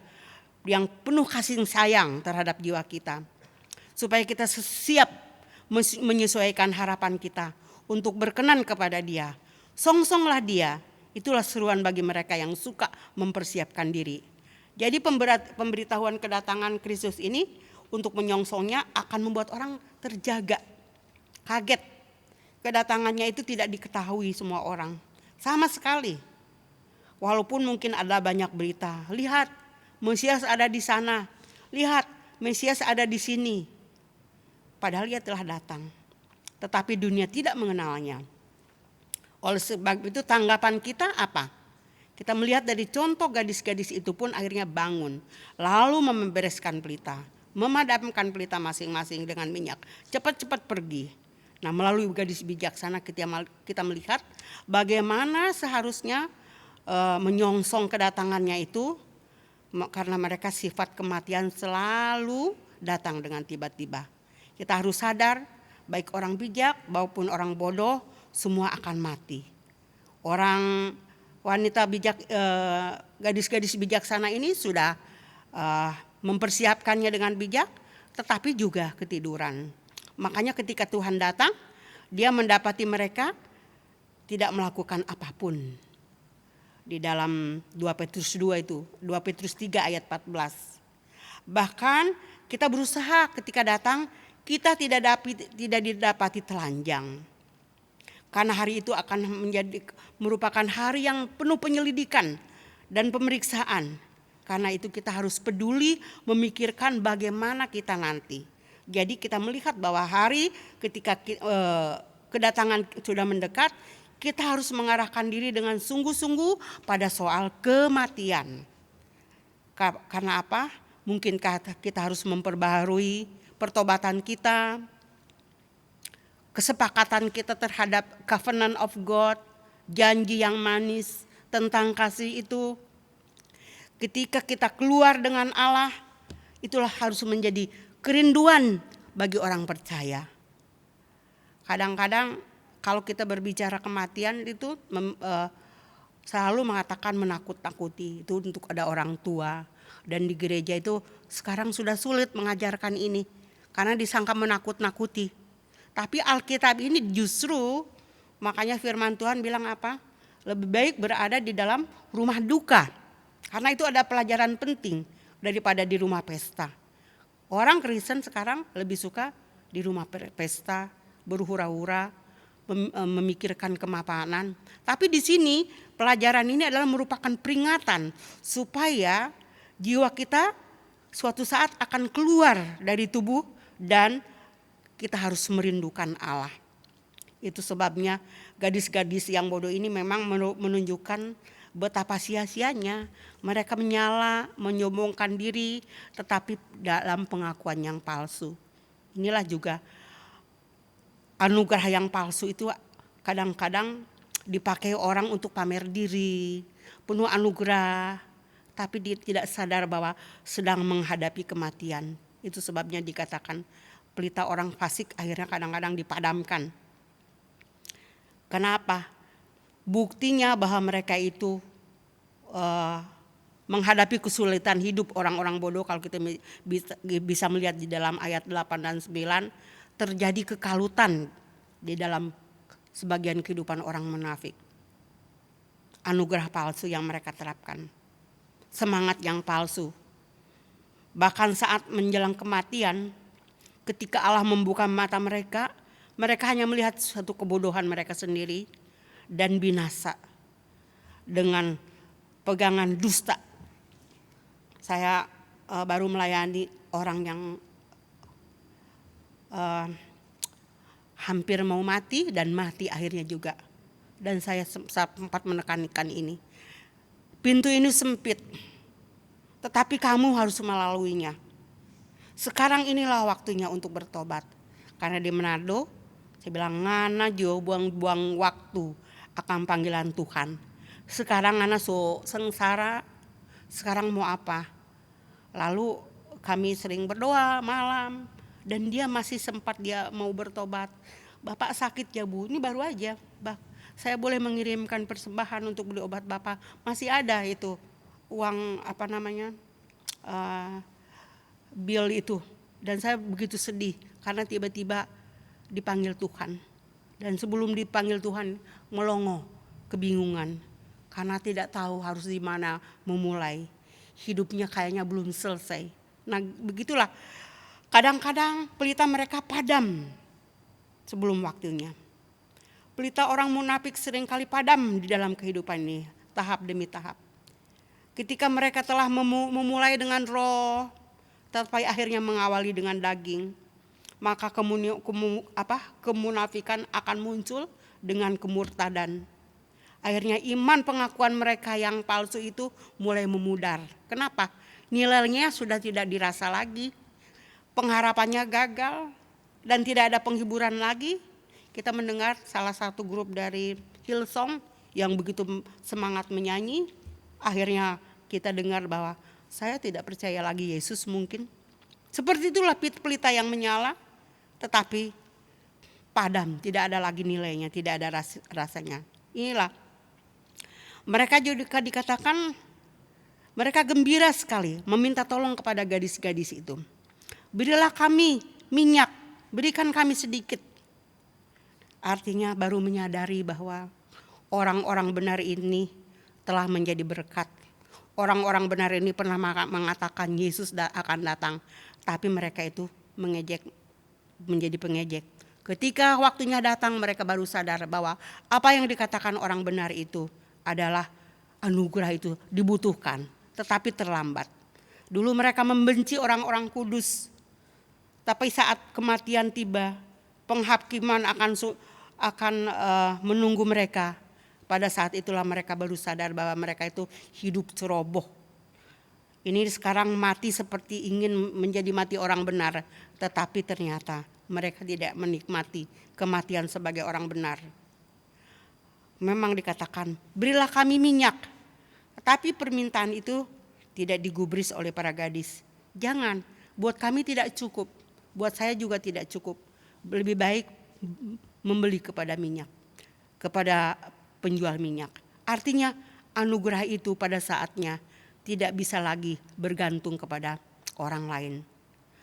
yang penuh kasih sayang terhadap jiwa kita. Supaya kita siap menyesuaikan harapan kita untuk berkenan kepada Dia. Songsonglah Dia, itulah seruan bagi mereka yang suka mempersiapkan diri. Jadi pemberitahuan kedatangan Kristus ini untuk menyongsongnya akan membuat orang terjaga, kaget. Kedatangannya itu tidak diketahui semua orang, sama sekali. Walaupun mungkin ada banyak berita, lihat Mesias ada di sana, lihat Mesias ada di sini. Padahal Ia telah datang, tetapi dunia tidak mengenalnya. Oleh sebab itu tanggapan kita apa? Kita melihat dari contoh gadis-gadis itu pun akhirnya bangun, lalu membereskan pelita, memadamkan pelita masing-masing dengan minyak, cepat-cepat pergi. Nah, melalui gadis bijaksana kita melihat bagaimana seharusnya menyongsong kedatangannya itu, karena mereka sifat kematian selalu datang dengan tiba-tiba. Kita harus sadar, baik orang bijak maupun orang bodoh, semua akan mati. Orang wanita bijak, gadis-gadis bijaksana ini sudah mempersiapkannya dengan bijak, tetapi juga ketiduran. Makanya ketika Tuhan datang, Dia mendapati mereka tidak melakukan apapun. Di dalam 2 Petrus 2 itu, 2 Petrus 3 ayat 14. Bahkan kita berusaha ketika datang, kita tidak didapati telanjang. Karena hari itu akan merupakan hari yang penuh penyelidikan dan pemeriksaan. Karena itu kita harus peduli memikirkan bagaimana kita nanti. Jadi kita melihat bahwa hari ketika kedatangan sudah mendekat, kita harus mengarahkan diri dengan sungguh-sungguh pada soal kematian. Karena apa? Mungkinkah kita harus memperbaharui pertobatan kita, kesepakatan kita terhadap covenant of God, janji yang manis tentang kasih itu. Ketika kita keluar dengan Allah, itulah harus menjadi kerinduan bagi orang percaya. Kadang-kadang kalau kita berbicara kematian itu selalu mengatakan menakut-nakuti. Itu untuk ada orang tua. Dan di gereja itu sekarang sudah sulit mengajarkan ini. Karena disangka menakut-nakuti. Tapi Alkitab ini justru, makanya firman Tuhan bilang apa? Lebih baik berada di dalam rumah duka. Karena itu ada pelajaran penting daripada di rumah pesta. Orang Kristen sekarang lebih suka di rumah pesta, berhura-hura, memikirkan kemapanan. Tapi di sini pelajaran ini adalah merupakan peringatan supaya jiwa kita suatu saat akan keluar dari tubuh dan kita harus merindukan Allah. Itu sebabnya gadis-gadis yang bodoh ini memang menunjukkan betapa sia-sianya mereka menyala, menyombongkan diri, tetapi dalam pengakuan yang palsu. Inilah juga anugerah yang palsu itu kadang-kadang dipakai orang untuk pamer diri, penuh anugerah, tapi dia tidak sadar bahwa sedang menghadapi kematian. Itu sebabnya dikatakan pelita orang fasik akhirnya kadang-kadang dipadamkan. Kenapa? Buktinya bahwa mereka itu menghadapi kesulitan hidup orang-orang bodoh, kalau kita bisa melihat di dalam ayat 8 dan 9, terjadi kekalutan di dalam sebagian kehidupan orang munafik. Anugerah palsu yang mereka terapkan. Semangat yang palsu. Bahkan saat menjelang kematian, ketika Allah membuka mata mereka, mereka hanya melihat satu kebodohan mereka sendiri dan binasa dengan pegangan dusta. Saya baru melayani orang yang hampir mau mati dan mati akhirnya juga. Dan saya sempat menekankan ini. Pintu ini sempit, tetapi kamu harus melaluinya. Sekarang inilah waktunya untuk bertobat. Karena di Manado, saya bilang ngana jo buang-buang waktu akan panggilan Tuhan. Sekarang ngana so sengsara, sekarang mau apa? Lalu kami sering berdoa malam dan dia masih sempat dia mau bertobat. Bapak sakit ya Bu, ini baru aja. saya boleh mengirimkan persembahan untuk beli obat Bapak. Masih ada itu uang bill itu. Dan saya begitu sedih karena tiba-tiba dipanggil Tuhan. Dan sebelum dipanggil Tuhan melongo, kebingungan. Karena tidak tahu harus di mana memulai. Hidupnya kayaknya belum selesai. Nah begitulah, kadang-kadang pelita mereka padam sebelum waktunya. Pelita orang munafik seringkali padam di dalam kehidupan ini, tahap demi tahap. Ketika mereka telah memulai dengan roh, tetapi akhirnya mengawali dengan daging, maka kemunafikan akan muncul dengan kemurtadan. Akhirnya iman pengakuan mereka yang palsu itu mulai memudar. Kenapa? Nilainya sudah tidak dirasa lagi, pengharapannya gagal, dan tidak ada penghiburan lagi. Kita mendengar salah satu grup dari Hillsong yang begitu semangat menyanyi, akhirnya kita dengar bahwa saya tidak percaya lagi Yesus mungkin. Seperti itulah pelita yang menyala, tetapi padam, tidak ada lagi nilainya, tidak ada rasanya. Inilah, mereka juga dikatakan, mereka gembira sekali meminta tolong kepada gadis-gadis itu. Berilah kami minyak, berikan kami sedikit. Artinya baru menyadari bahwa orang-orang benar ini telah menjadi berkat. Orang-orang benar ini pernah mengatakan Yesus akan datang. Tapi mereka itu mengejek, menjadi pengejek. Ketika waktunya datang mereka baru sadar bahwa apa yang dikatakan orang benar itu adalah anugerah itu dibutuhkan. Tetapi terlambat. Dulu mereka membenci orang-orang kudus. Tapi saat kematian tiba, penghakiman akan menunggu mereka. Pada saat itulah mereka baru sadar bahwa mereka itu hidup ceroboh. Ini sekarang mati seperti ingin menjadi mati orang benar. Tetapi ternyata mereka tidak menikmati kematian sebagai orang benar. Memang dikatakan, berilah kami minyak. Tapi permintaan itu tidak digubris oleh para gadis. Jangan, buat kami tidak cukup. Buat saya juga tidak cukup. Lebih baik membeli kepada minyak, kepada penjual minyak. Artinya anugerah itu pada saatnya tidak bisa lagi bergantung kepada orang lain.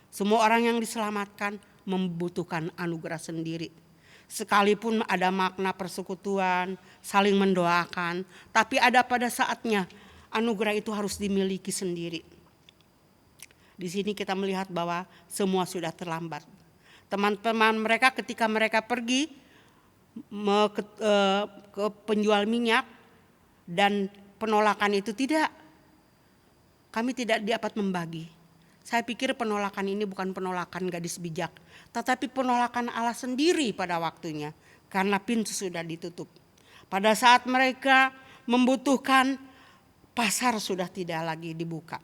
Semua orang yang diselamatkan membutuhkan anugerah sendiri. Sekalipun ada makna persekutuan, saling mendoakan, tapi ada pada saatnya anugerah itu harus dimiliki sendiri. Di sini kita melihat bahwa semua sudah terlambat. Teman-teman mereka ketika mereka pergi ke penjual minyak dan penolakan itu tidak. Kami tidak dapat membagi. Saya pikir penolakan ini bukan penolakan gadis bijak, tetapi penolakan Allah sendiri pada waktunya karena pintu sudah ditutup. Pada saat mereka membutuhkan, pasar sudah tidak lagi dibuka.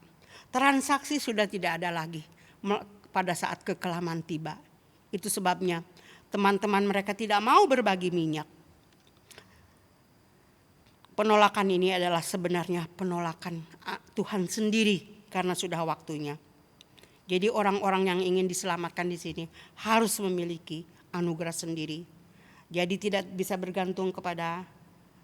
Transaksi sudah tidak ada lagi pada saat kekelaman tiba. Itu sebabnya teman-teman mereka tidak mau berbagi minyak. Penolakan ini adalah sebenarnya penolakan Tuhan sendiri karena sudah waktunya. Jadi orang-orang yang ingin diselamatkan di sini harus memiliki anugerah sendiri. Jadi tidak bisa bergantung kepada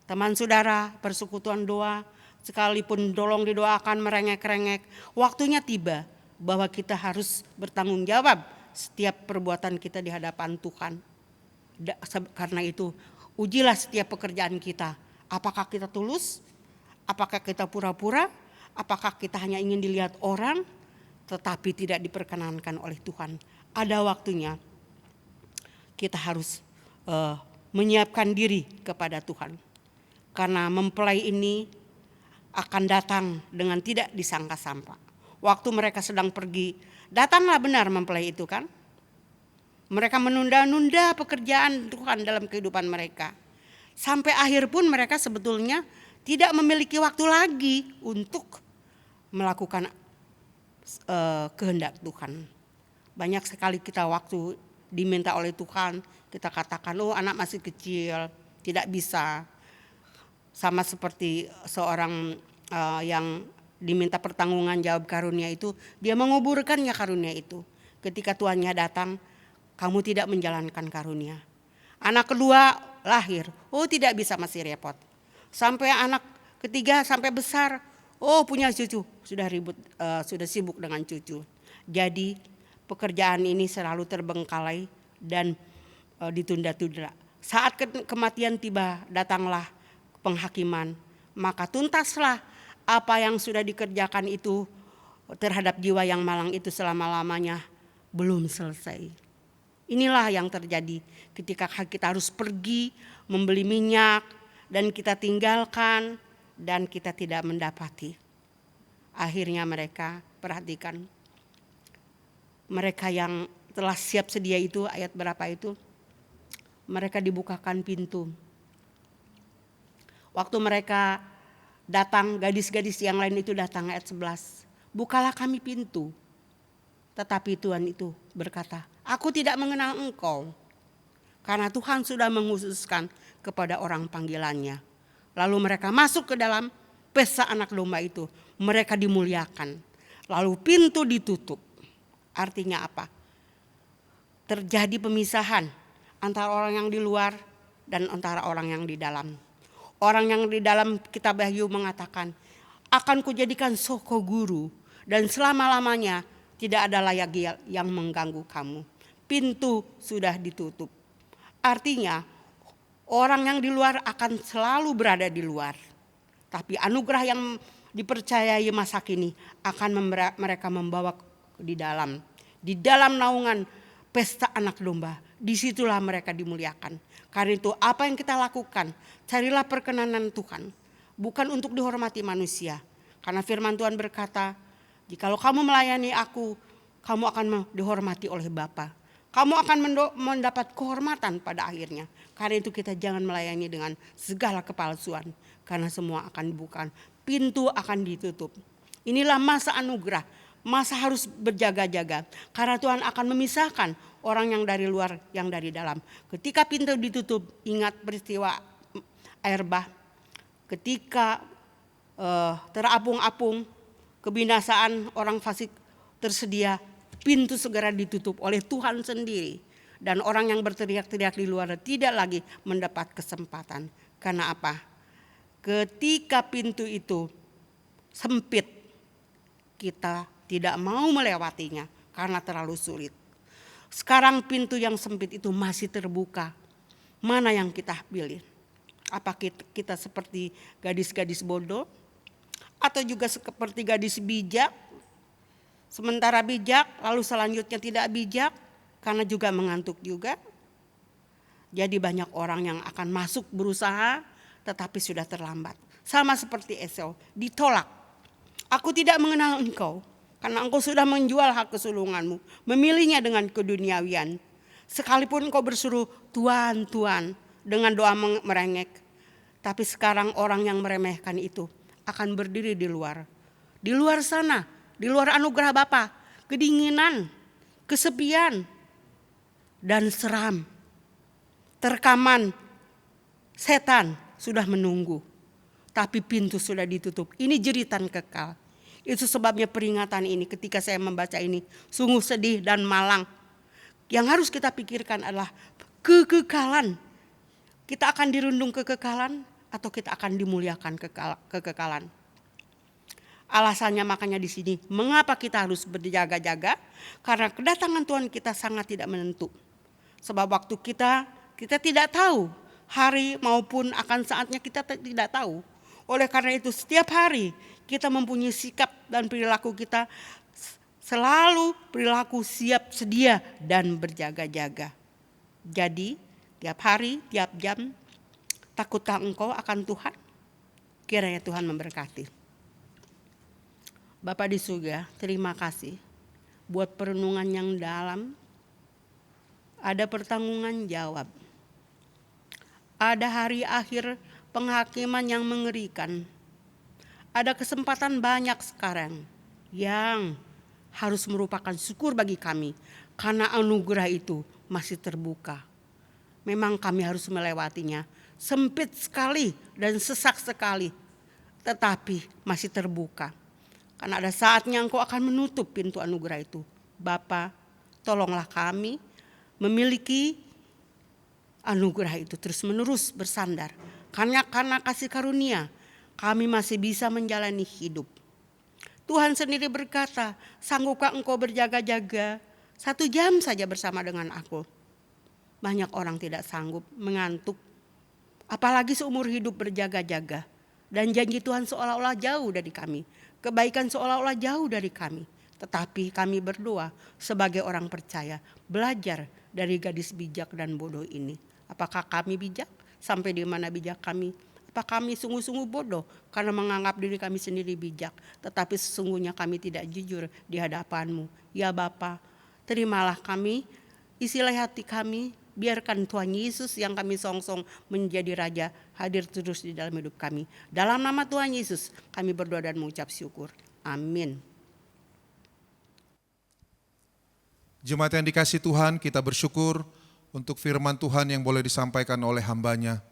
teman saudara, persekutuan doa, sekalipun tolong didoakan merengek-rengek. Waktunya tiba bahwa kita harus bertanggung jawab setiap perbuatan kita di hadapan Tuhan. Karena itu ujilah setiap pekerjaan kita. Apakah kita tulus? Apakah kita pura-pura? Apakah kita hanya ingin dilihat orang tetapi tidak diperkenankan oleh Tuhan? Ada waktunya kita harus menyiapkan diri kepada Tuhan. Karena mempelai ini akan datang dengan tidak disangka-sangka. Waktu mereka sedang pergi, datanglah benar mempelai itu kan. Mereka menunda-nunda pekerjaan Tuhan dalam kehidupan mereka. Sampai akhir pun mereka sebetulnya tidak memiliki waktu lagi untuk melakukan kehendak Tuhan. Banyak sekali kita waktu diminta oleh Tuhan, kita katakan, oh anak masih kecil, tidak bisa. Sama seperti seorang yang diminta pertanggungan jawab karunia itu, dia menguburkannya karunia itu. Ketika tuannya datang, kamu tidak menjalankan karunia. Anak kedua lahir, oh tidak bisa, masih repot. Sampai anak ketiga sampai besar, oh punya cucu, sudah ribut, sudah sibuk dengan cucu. Jadi pekerjaan ini selalu terbengkalai dan ditunda-tunda. Saat kematian tiba, datanglah penghakiman, maka tuntaslah apa yang sudah dikerjakan itu terhadap jiwa yang malang itu selama-lamanya belum selesai. Inilah yang terjadi ketika kita harus pergi membeli minyak dan kita tinggalkan dan kita tidak mendapati. Akhirnya mereka, perhatikan, mereka yang telah siap sedia itu, ayat berapa itu? Mereka dibukakan pintu. Waktu mereka datang, gadis-gadis yang lain itu datang, ayat 11. Bukalah kami pintu. Tetapi Tuhan itu berkata, aku tidak mengenal engkau. Karena Tuhan sudah menghususkan kepada orang panggilannya. Lalu mereka masuk ke dalam pesta anak domba itu. Mereka dimuliakan. Lalu pintu ditutup. Artinya apa? Terjadi pemisahan antara orang yang di luar dan antara orang yang di dalam. Orang yang di dalam kitab Wahyu mengatakan, akan kujadikan soko guru dan selama-lamanya tidak ada lagi yang mengganggu kamu. Pintu sudah ditutup. Artinya orang yang di luar akan selalu berada di luar. Tapi anugerah yang dipercayai masa kini akan mereka membawa di dalam. Di dalam naungan pesta anak domba. Disitulah mereka dimuliakan. Karena itu apa yang kita lakukan, carilah perkenanan Tuhan. Bukan untuk dihormati manusia. Karena firman Tuhan berkata, jikalau kamu melayani aku, kamu akan dihormati oleh Bapa. Kamu akan mendapat kehormatan pada akhirnya. Karena itu kita jangan melayani dengan segala kepalsuan. Karena semua akan dibuka. Pintu akan ditutup. Inilah masa anugerah. Masa harus berjaga-jaga. Karena Tuhan akan memisahkan orang yang dari luar, yang dari dalam. Ketika pintu ditutup, ingat peristiwa air bah. Ketika terapung-apung, kebinasaan orang fasik tersedia, pintu segera ditutup oleh Tuhan sendiri. Dan orang yang berteriak-teriak di luar tidak lagi mendapat kesempatan. Karena apa? Ketika pintu itu sempit, kita tidak mau melewatinya karena terlalu sulit. Sekarang pintu yang sempit itu masih terbuka. Mana yang kita pilih? Apa kita seperti gadis-gadis bodoh? Atau juga seperti gadis bijak, sementara bijak lalu selanjutnya tidak bijak karena juga mengantuk juga. Jadi banyak orang yang akan masuk berusaha tetapi sudah terlambat. Sama seperti Esau, ditolak. Aku tidak mengenal engkau karena engkau sudah menjual hak kesulunganmu, memilihnya dengan keduniawian. Sekalipun engkau bersuruh Tuhan, Tuhan dengan doa merengek. Tapi sekarang orang yang meremehkan itu akan berdiri di luar. Di luar sana, di luar anugerah Bapa, kedinginan, kesepian, dan seram. Terkaman, setan sudah menunggu. Tapi pintu sudah ditutup. Ini jeritan kekal. Itu sebabnya peringatan ini ketika saya membaca ini sungguh sedih dan malang. Yang harus kita pikirkan adalah kekekalan. Kita akan dirundung kekekalan atau kita akan dimuliakan kekekalan. Alasannya makanya di sini mengapa kita harus berjaga-jaga? Karena kedatangan Tuhan kita sangat tidak menentu. Sebab waktu kita tidak tahu hari maupun akan saatnya kita tidak tahu. Oleh karena itu setiap hari kita mempunyai sikap dan perilaku kita selalu perilaku siap sedia dan berjaga-jaga. Jadi tiap hari, tiap jam, takutkah engkau akan Tuhan? Kiranya Tuhan memberkati. Bapa di surga, terima kasih buat perenungan yang dalam. Ada pertanggungan jawab. Ada hari akhir penghakiman yang mengerikan. Ada kesempatan banyak sekarang yang harus merupakan syukur bagi kami. Karena anugerah itu masih terbuka. Memang kami harus melewatinya. Sempit sekali dan sesak sekali. Tetapi masih terbuka. Karena ada saatnya engkau akan menutup pintu anugerah itu. Bapa, tolonglah kami memiliki anugerah itu terus-menerus bersandar. Karena kasih karunia, kami masih bisa menjalani hidup. Tuhan sendiri berkata, sanggupkah engkau berjaga-jaga 1 jam saja bersama dengan aku? Banyak orang tidak sanggup, mengantuk. Apalagi seumur hidup berjaga-jaga. Dan janji Tuhan seolah-olah jauh dari kami. Kebaikan seolah-olah jauh dari kami. Tetapi kami berdoa sebagai orang percaya, belajar dari gadis bijak dan bodoh ini. Apakah kami bijak? Sampai di mana bijak kami? Apa kami sungguh-sungguh bodoh karena menganggap diri kami sendiri bijak, tetapi sesungguhnya kami tidak jujur di hadapan-Mu. Ya Bapa, terimalah kami, isilah hati kami, biarkan Tuhan Yesus yang kami songsong menjadi Raja hadir terus di dalam hidup kami. Dalam nama Tuhan Yesus kami berdoa dan mengucap syukur. Amin. Jemaat yang dikasihi Tuhan, kita bersyukur untuk firman Tuhan yang boleh disampaikan oleh hamba-Nya.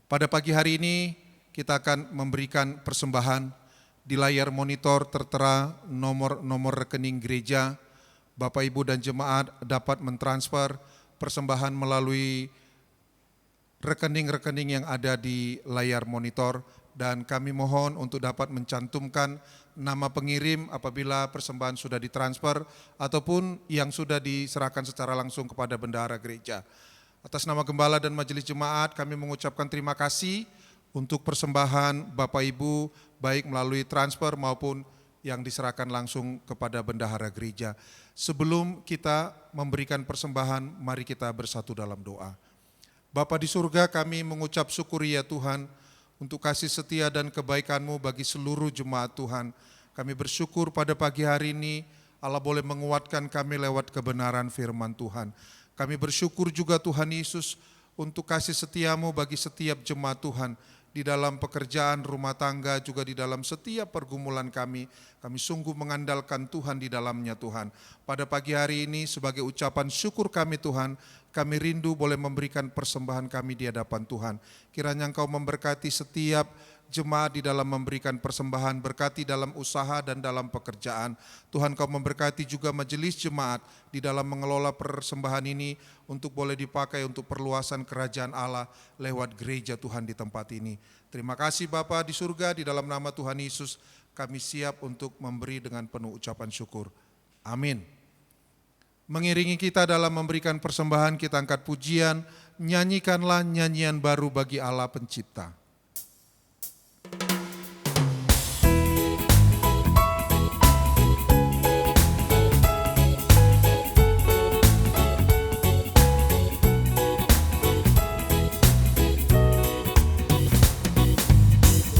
Pada pagi hari ini kita akan memberikan persembahan. Di layar monitor tertera nomor rekening gereja. Bapak, Ibu, dan jemaat dapat mentransfer persembahan melalui rekening-rekening yang ada di layar monitor. Dan kami mohon untuk dapat mencantumkan nama pengirim apabila persembahan sudah ditransfer ataupun yang sudah diserahkan secara langsung kepada bendahara gereja. Atas nama Gembala dan Majelis Jemaat kami mengucapkan terima kasih untuk persembahan Bapak Ibu baik melalui transfer maupun yang diserahkan langsung kepada bendahara gereja. Sebelum kita memberikan persembahan, mari kita bersatu dalam doa. Bapa di surga, kami mengucap syukur ya Tuhan untuk kasih setia dan kebaikan-Mu bagi seluruh jemaat Tuhan. Kami bersyukur pada pagi hari ini Allah boleh menguatkan kami lewat kebenaran firman Tuhan. Kami bersyukur juga Tuhan Yesus untuk kasih setia-Mu bagi setiap jemaat Tuhan. Di dalam pekerjaan, rumah tangga, juga di dalam setiap pergumulan kami sungguh mengandalkan Tuhan di dalamnya Tuhan. Pada pagi hari ini sebagai ucapan syukur kami Tuhan, kami rindu boleh memberikan persembahan kami di hadapan Tuhan. Kiranya Engkau memberkati setiap jemaat di dalam memberikan persembahan, berkati dalam usaha dan dalam pekerjaan. Tuhan Kau memberkati juga majelis jemaat di dalam mengelola persembahan ini untuk boleh dipakai untuk perluasan kerajaan Allah lewat gereja Tuhan di tempat ini. Terima kasih Bapa di surga, di dalam nama Tuhan Yesus kami siap untuk memberi dengan penuh ucapan syukur. Amin. Mengiringi kita dalam memberikan persembahan, kita angkat pujian, nyanyikanlah nyanyian baru bagi Allah Pencipta.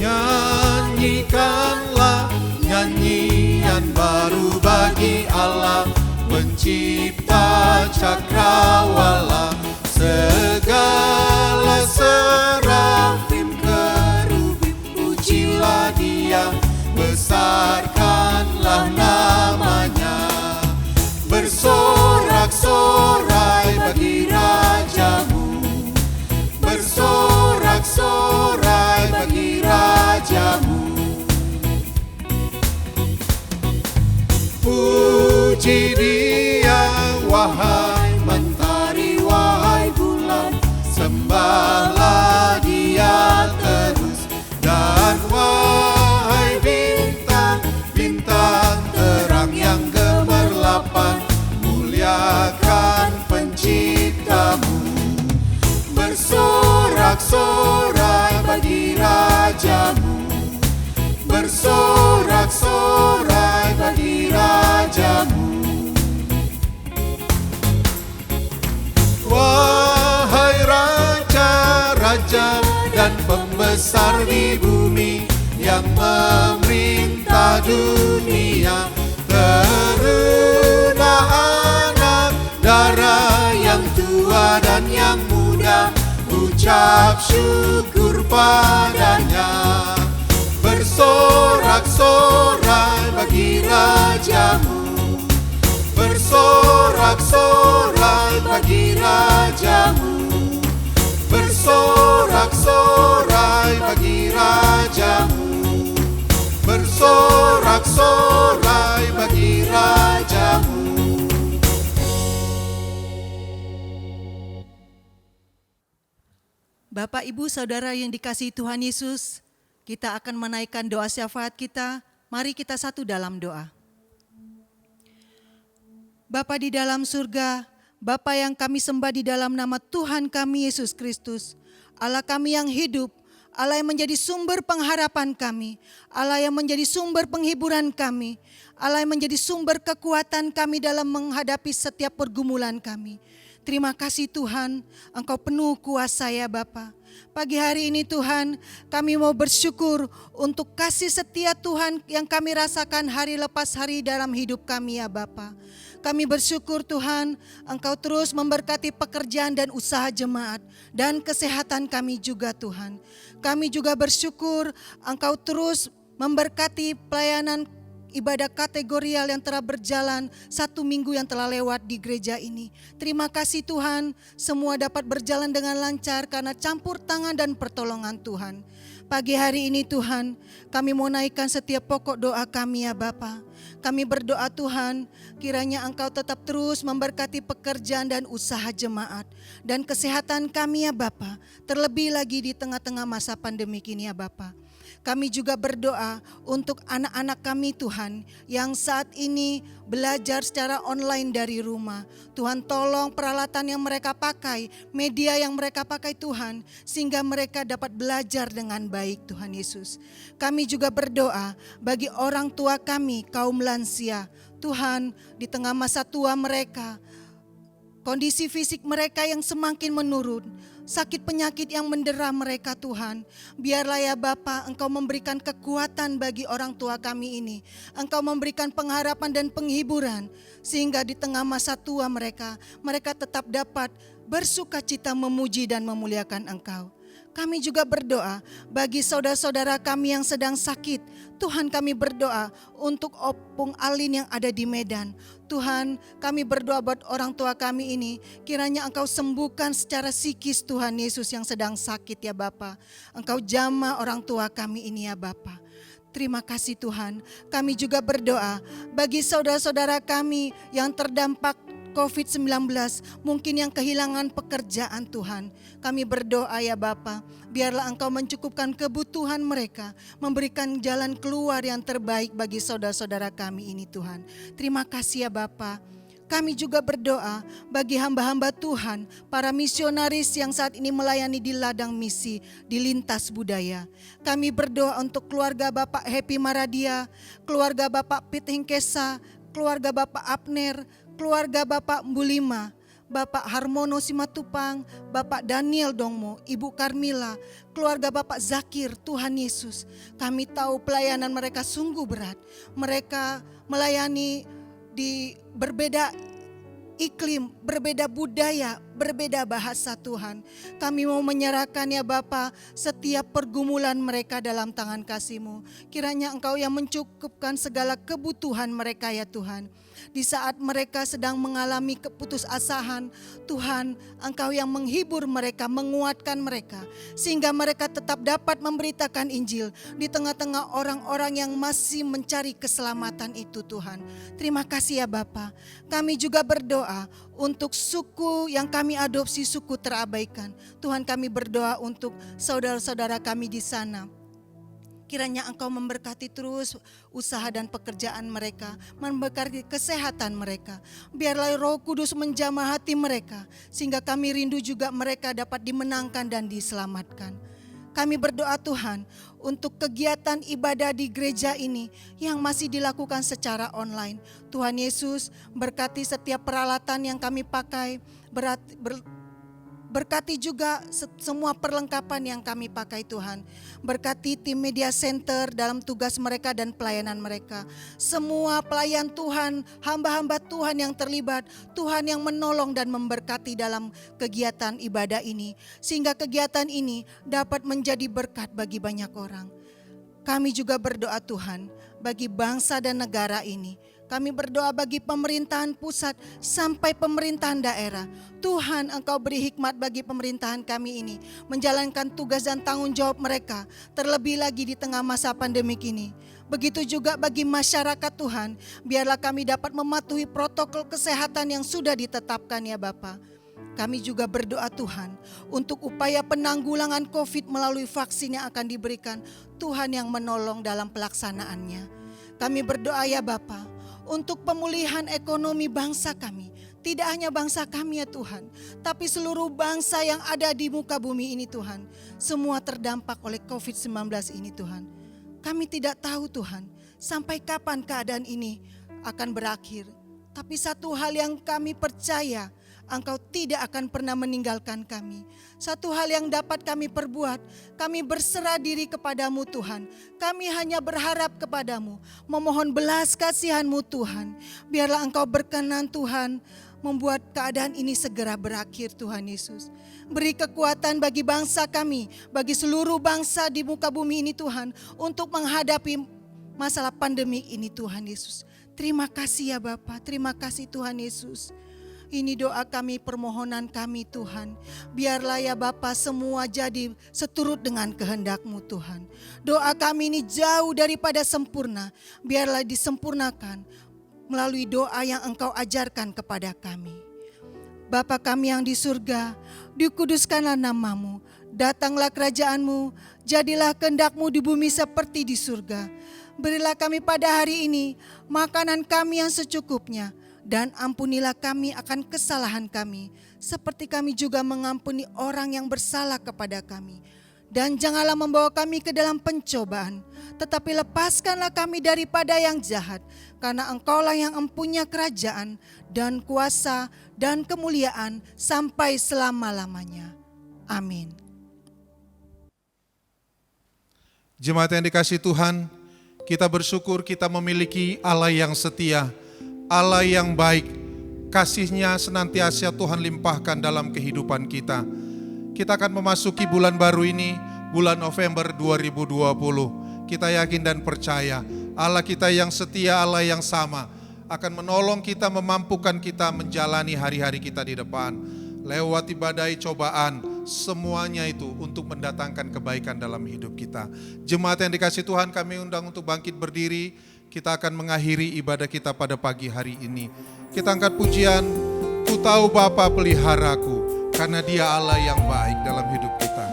Nyanyikanlah nyanyian baru bagi Allah Pencipta cakrawala, segala serafim kerubim pujilah Dia, besarkanlah namanya. Bersorak-sorai bagi Rajamu, bersorak-sorai bagi Rajamu. Puji Dia, wahai mentari, wahai bulan, sembahlah Dia terus. Dan wahai bintang, bintang terang yang gemerlapan, muliakan Penciptamu. Bersorak-sorai bagi Rajamu, bersorak-sorai bagi Rajamu. Wahai raja-raja dan pembesar di bumi yang memerintah dunia, terunah anak, darah yang tua dan yang muda, ucap syukur padanya. Bersorak-sorai bagi Rajamu, bersorak-sorai bagi Rajamu, bersorak-sorai bagi Rajamu, bersorak-sorai bagi Rajamu. Bapak, Ibu, Saudara yang dikasihi Tuhan Yesus, kita akan menaikkan doa syafaat kita. Mari kita satu dalam doa. Bapa di dalam surga, Bapa yang kami sembah di dalam nama Tuhan kami Yesus Kristus, Allah kami yang hidup, Allah yang menjadi sumber pengharapan kami, Allah yang menjadi sumber penghiburan kami, Allah yang menjadi sumber kekuatan kami dalam menghadapi setiap pergumulan kami. Terima kasih Tuhan, Engkau penuh kuasa ya Bapa. Pagi hari ini Tuhan, kami mau bersyukur untuk kasih setia Tuhan yang kami rasakan hari lepas hari dalam hidup kami ya Bapa. Kami bersyukur Tuhan, Engkau terus memberkati pekerjaan dan usaha jemaat dan kesehatan kami juga Tuhan. Kami juga bersyukur Engkau terus memberkati pelayanan ibadah kategorial yang telah berjalan 1 minggu yang telah lewat di gereja ini. Terima kasih Tuhan, semua dapat berjalan dengan lancar karena campur tangan dan pertolongan Tuhan. Pagi hari ini Tuhan, kami mau naikkan setiap pokok doa kami ya Bapa. Kami berdoa Tuhan, kiranya Engkau tetap terus memberkati pekerjaan dan usaha jemaat dan kesehatan kami ya Bapa. Terlebih lagi di tengah-tengah masa pandemi ini ya Bapa. Kami juga berdoa untuk anak-anak kami Tuhan yang saat ini belajar secara online dari rumah. Tuhan tolong peralatan yang mereka pakai, media yang mereka pakai Tuhan, sehingga mereka dapat belajar dengan baik Tuhan Yesus. Kami juga berdoa bagi orang tua kami, kaum lansia. Tuhan, di tengah masa tua mereka, kondisi fisik mereka yang semakin menurun, sakit penyakit yang mendera mereka Tuhan. Biarlah ya Bapa, Engkau memberikan kekuatan bagi orang tua kami ini. Engkau memberikan pengharapan dan penghiburan. Sehingga di tengah masa tua mereka tetap dapat bersukacita memuji dan memuliakan Engkau. Kami juga berdoa bagi saudara-saudara kami yang sedang sakit. Tuhan, kami berdoa untuk Opung Alin yang ada di Medan. Tuhan, kami berdoa buat orang tua kami ini. Kiranya Engkau sembuhkan secara psikis Tuhan Yesus yang sedang sakit ya Bapa. Engkau jamah orang tua kami ini ya Bapa. Terima kasih Tuhan. Kami juga berdoa bagi saudara-saudara kami yang terdampak COVID-19, mungkin yang kehilangan pekerjaan Tuhan. Kami berdoa ya Bapa, biarlah Engkau mencukupkan kebutuhan mereka, memberikan jalan keluar yang terbaik bagi saudara-saudara kami ini Tuhan. Terima kasih ya Bapa. Kami juga berdoa bagi hamba-hamba Tuhan, para misionaris yang saat ini melayani di ladang misi, di lintas budaya. Kami berdoa untuk keluarga Bapak Happy Maradia, keluarga Bapak Pit Hingkesa, keluarga Bapak Abner, keluarga Bapak Mbulima, Bapak Harmono Simatupang, Bapak Daniel Dongmo, Ibu Karmila, keluarga Bapak Zakir, Tuhan Yesus. Kami tahu pelayanan mereka sungguh berat. Mereka melayani di berbeda iklim, berbeda budaya, berbeda bahasa Tuhan. Kami mau menyerahkan ya Bapa setiap pergumulan mereka dalam tangan kasih-Mu. Kiranya Engkau yang mencukupkan segala kebutuhan mereka ya Tuhan. Di saat mereka sedang mengalami keputusasaan, Tuhan, Engkau yang menghibur mereka, menguatkan mereka, sehingga mereka tetap dapat memberitakan Injil di tengah-tengah orang-orang yang masih mencari keselamatan itu Tuhan. Terima kasih ya Bapa. Kami juga berdoa untuk suku yang kami adopsi, suku terabaikan. Tuhan, kami berdoa untuk saudara-saudara kami di sana. Kiranya Engkau memberkati terus usaha dan pekerjaan mereka, memberkati kesehatan mereka. Biarlah Roh Kudus menjamah hati mereka, sehingga kami rindu juga mereka dapat dimenangkan dan diselamatkan. Kami berdoa Tuhan untuk kegiatan ibadah di gereja ini yang masih dilakukan secara online. Tuhan Yesus, berkati setiap peralatan yang kami pakai, berkati juga semua perlengkapan yang kami pakai Tuhan. Berkati tim media center dalam tugas mereka dan pelayanan mereka. Semua pelayan Tuhan, hamba-hamba Tuhan yang terlibat, Tuhan yang menolong dan memberkati dalam kegiatan ibadah ini. Sehingga kegiatan ini dapat menjadi berkat bagi banyak orang. Kami juga berdoa Tuhan bagi bangsa dan negara ini. Kami berdoa bagi pemerintahan pusat sampai pemerintahan daerah. Tuhan, Engkau beri hikmat bagi pemerintahan kami ini, menjalankan tugas dan tanggung jawab mereka, terlebih lagi di tengah masa pandemik ini. Begitu juga bagi masyarakat Tuhan, biarlah kami dapat mematuhi protokol kesehatan yang sudah ditetapkan ya Bapa. Kami juga berdoa Tuhan untuk upaya penanggulangan COVID melalui vaksin yang akan diberikan, Tuhan yang menolong dalam pelaksanaannya. Kami berdoa ya Bapa, untuk pemulihan ekonomi bangsa kami. Tidak hanya bangsa kami ya Tuhan, tapi seluruh bangsa yang ada di muka bumi ini Tuhan. Semua terdampak oleh COVID-19 ini Tuhan. Kami tidak tahu Tuhan, sampai kapan keadaan ini akan berakhir. Tapi satu hal yang kami percaya, Engkau tidak akan pernah meninggalkan kami. Satu hal yang dapat kami perbuat, kami berserah diri kepadamu Tuhan. Kami hanya berharap kepadamu, memohon belas kasihan-Mu Tuhan. Biarlah Engkau berkenan Tuhan, membuat keadaan ini segera berakhir Tuhan Yesus. Beri kekuatan bagi bangsa kami, bagi seluruh bangsa di muka bumi ini Tuhan, untuk menghadapi masalah pandemi ini Tuhan Yesus. Terima kasih ya Bapa, terima kasih Tuhan Yesus. Ini doa kami, permohonan kami Tuhan. Biarlah ya Bapa semua jadi seturut dengan kehendak-Mu Tuhan. Doa kami ini jauh daripada sempurna. Biarlah disempurnakan melalui doa yang Engkau ajarkan kepada kami. Bapa kami yang di surga, dikuduskanlah nama-Mu. Datanglah kerajaan-Mu, jadilah kehendak-Mu di bumi seperti di surga. Berilah kami pada hari ini makanan kami yang secukupnya. Dan ampunilah kami akan kesalahan kami, seperti kami juga mengampuni orang yang bersalah kepada kami. Dan janganlah membawa kami ke dalam pencobaan, tetapi lepaskanlah kami daripada yang jahat. Karena Engkaulah yang mempunyai kerajaan dan kuasa dan kemuliaan sampai selama-lamanya. Amin. Jemaat yang dikasihi Tuhan, kita bersyukur kita memiliki Allah yang setia, Allah yang baik, kasih-Nya senantiasa Tuhan limpahkan dalam kehidupan kita. Kita akan memasuki bulan baru ini, bulan November 2020. Kita yakin dan percaya Allah kita yang setia, Allah yang sama akan menolong kita, memampukan kita menjalani hari-hari kita di depan. Lewati badai cobaan, semuanya itu untuk mendatangkan kebaikan dalam hidup kita. Jemaat yang dikasihi Tuhan, kami undang untuk bangkit berdiri. Kita akan mengakhiri ibadah kita pada pagi hari ini. Kita angkat pujian, Ku tahu Bapa peliharaku, karena Dia Allah yang baik dalam hidup kita.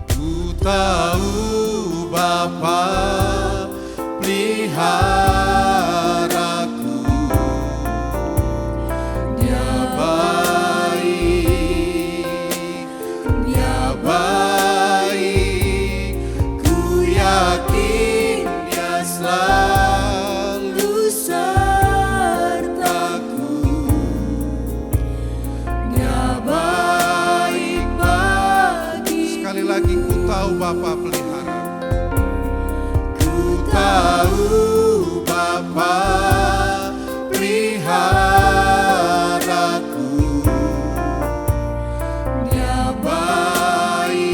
Ku tahu Bapa peliharaku, Dia baik, Dia baik. Ku yakin Dia selalu sertaku. Dia baik bagi. Sekali lagi, ku tahu Bapa pelihara. Tahu Bapa peliharaku, Dia baik,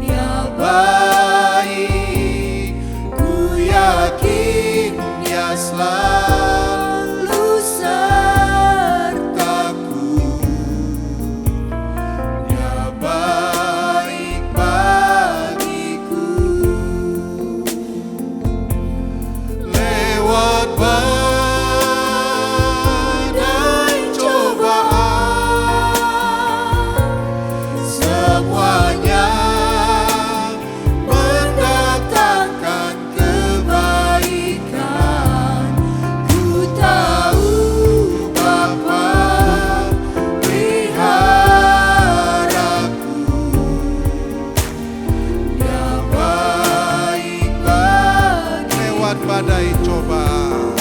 Dia baik. Ku yakin Dia selalu sertaku. Dia baik bagiku. Lewat badai cobaan, semuanya mendatangkan kebaikan. Ku tahu Bapa peliharaku, Dia baik bagi. Lewat badai cobaan,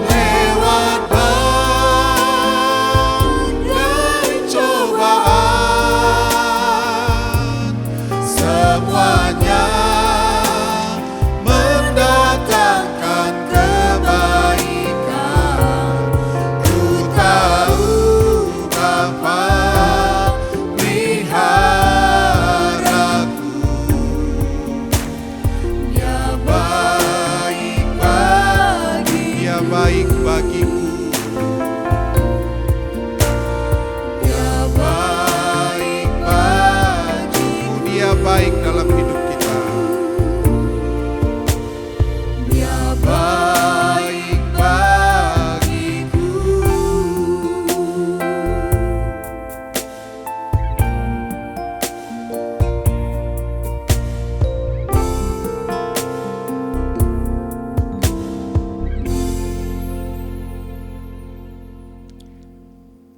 Lewat badai cobaan, semuanya mendatangkan kebaikan. Ku tahu Bapa peliharaku, Dia baik.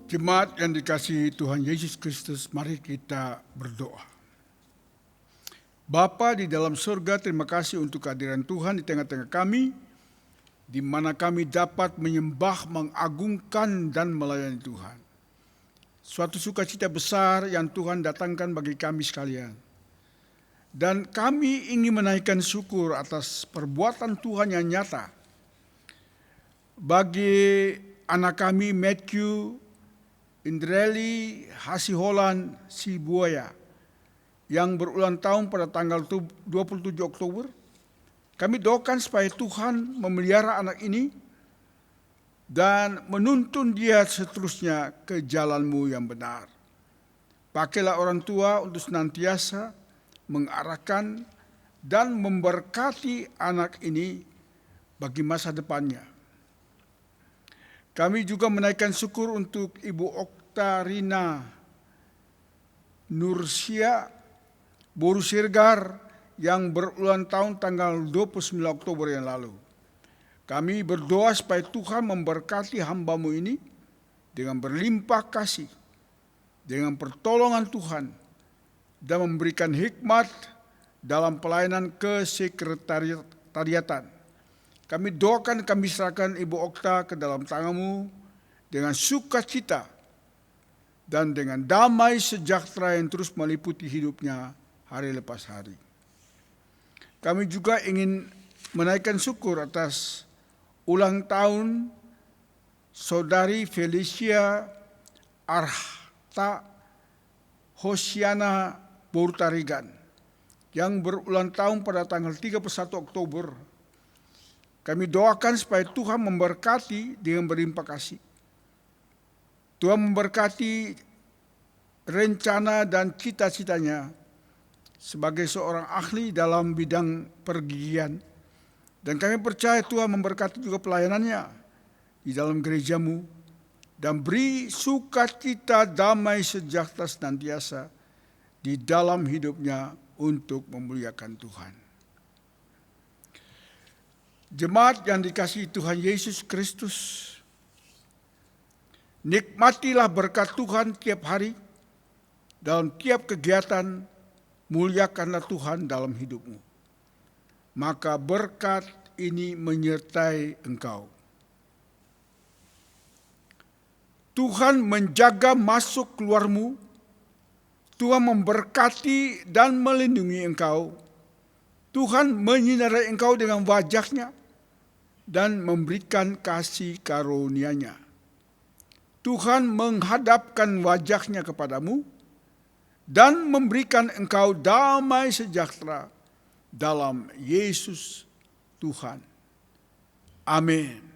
Jemaat yang dikasihi Tuhan Yesus Kristus, mari kita berdoa. Bapa di dalam surga, terima kasih untuk kehadiran Tuhan di tengah-tengah kami, di mana kami dapat menyembah, mengagungkan, dan melayani Tuhan. Suatu sukacita besar yang Tuhan datangkan bagi kami sekalian. Dan kami ingin menaikkan syukur atas perbuatan Tuhan yang nyata bagi anak kami Matthew Indreli Hasiholan Sibuaya yang berulang tahun pada tanggal 27 Oktober. Kami doakan supaya Tuhan memelihara anak ini dan menuntun dia seterusnya ke jalan-Mu yang benar. Pakailah orang tua untuk senantiasa mengarahkan dan memberkati anak ini bagi masa depannya. Kami juga menaikkan syukur untuk Ibu Oktarina Nursia Boru Sirgar yang berulang tahun tanggal 29 Oktober yang lalu. Kami berdoa supaya Tuhan memberkati hamba-Mu ini dengan berlimpah kasih, dengan pertolongan Tuhan, dan memberikan hikmat dalam pelayanan kesekretariatan. Kami doakan, kami serahkan Ibu Okta ke dalam tangan-Mu dengan sukacita dan dengan damai sejahtera yang terus meliputi hidupnya hari lepas hari. Kami juga ingin menaikkan syukur atas ulang tahun Saudari Felicia Arta Hosiana Bortarigan yang berulang tahun pada tanggal 31 Oktober. Kami doakan supaya Tuhan memberkati dengan berlimpah kasih. Tuhan memberkati rencana dan cita-citanya sebagai seorang ahli dalam bidang pergigian. Dan kami percaya Tuhan memberkati juga pelayanannya di dalam gereja-Mu. Dan beri sukacita, damai, sejahtera senantiasa di dalam hidupnya untuk memuliakan Tuhan. Jemaat yang dikasihi Tuhan Yesus Kristus, nikmatilah berkat Tuhan tiap hari, dalam tiap kegiatan, muliakanlah Tuhan dalam hidupmu. Maka berkat ini menyertai engkau. Tuhan menjaga masuk keluarmu, Tuhan memberkati dan melindungi engkau. Tuhan menyinari engkau dengan wajah-Nya dan memberikan kasih karunia-Nya. Tuhan menghadapkan wajah-Nya kepadamu dan memberikan engkau damai sejahtera dalam Yesus Tuhan. Amin.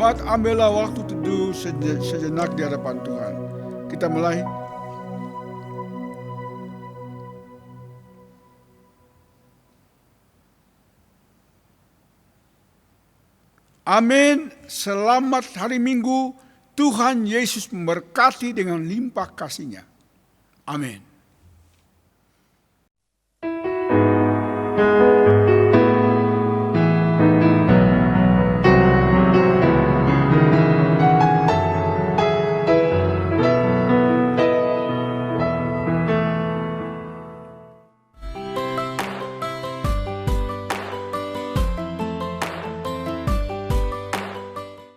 Jemaat, ambillah waktu teduh sejenak di hadapan Tuhan. Kita mulai. Amin. Selamat hari Minggu. Tuhan Yesus memberkati dengan limpah kasih-Nya. Amin.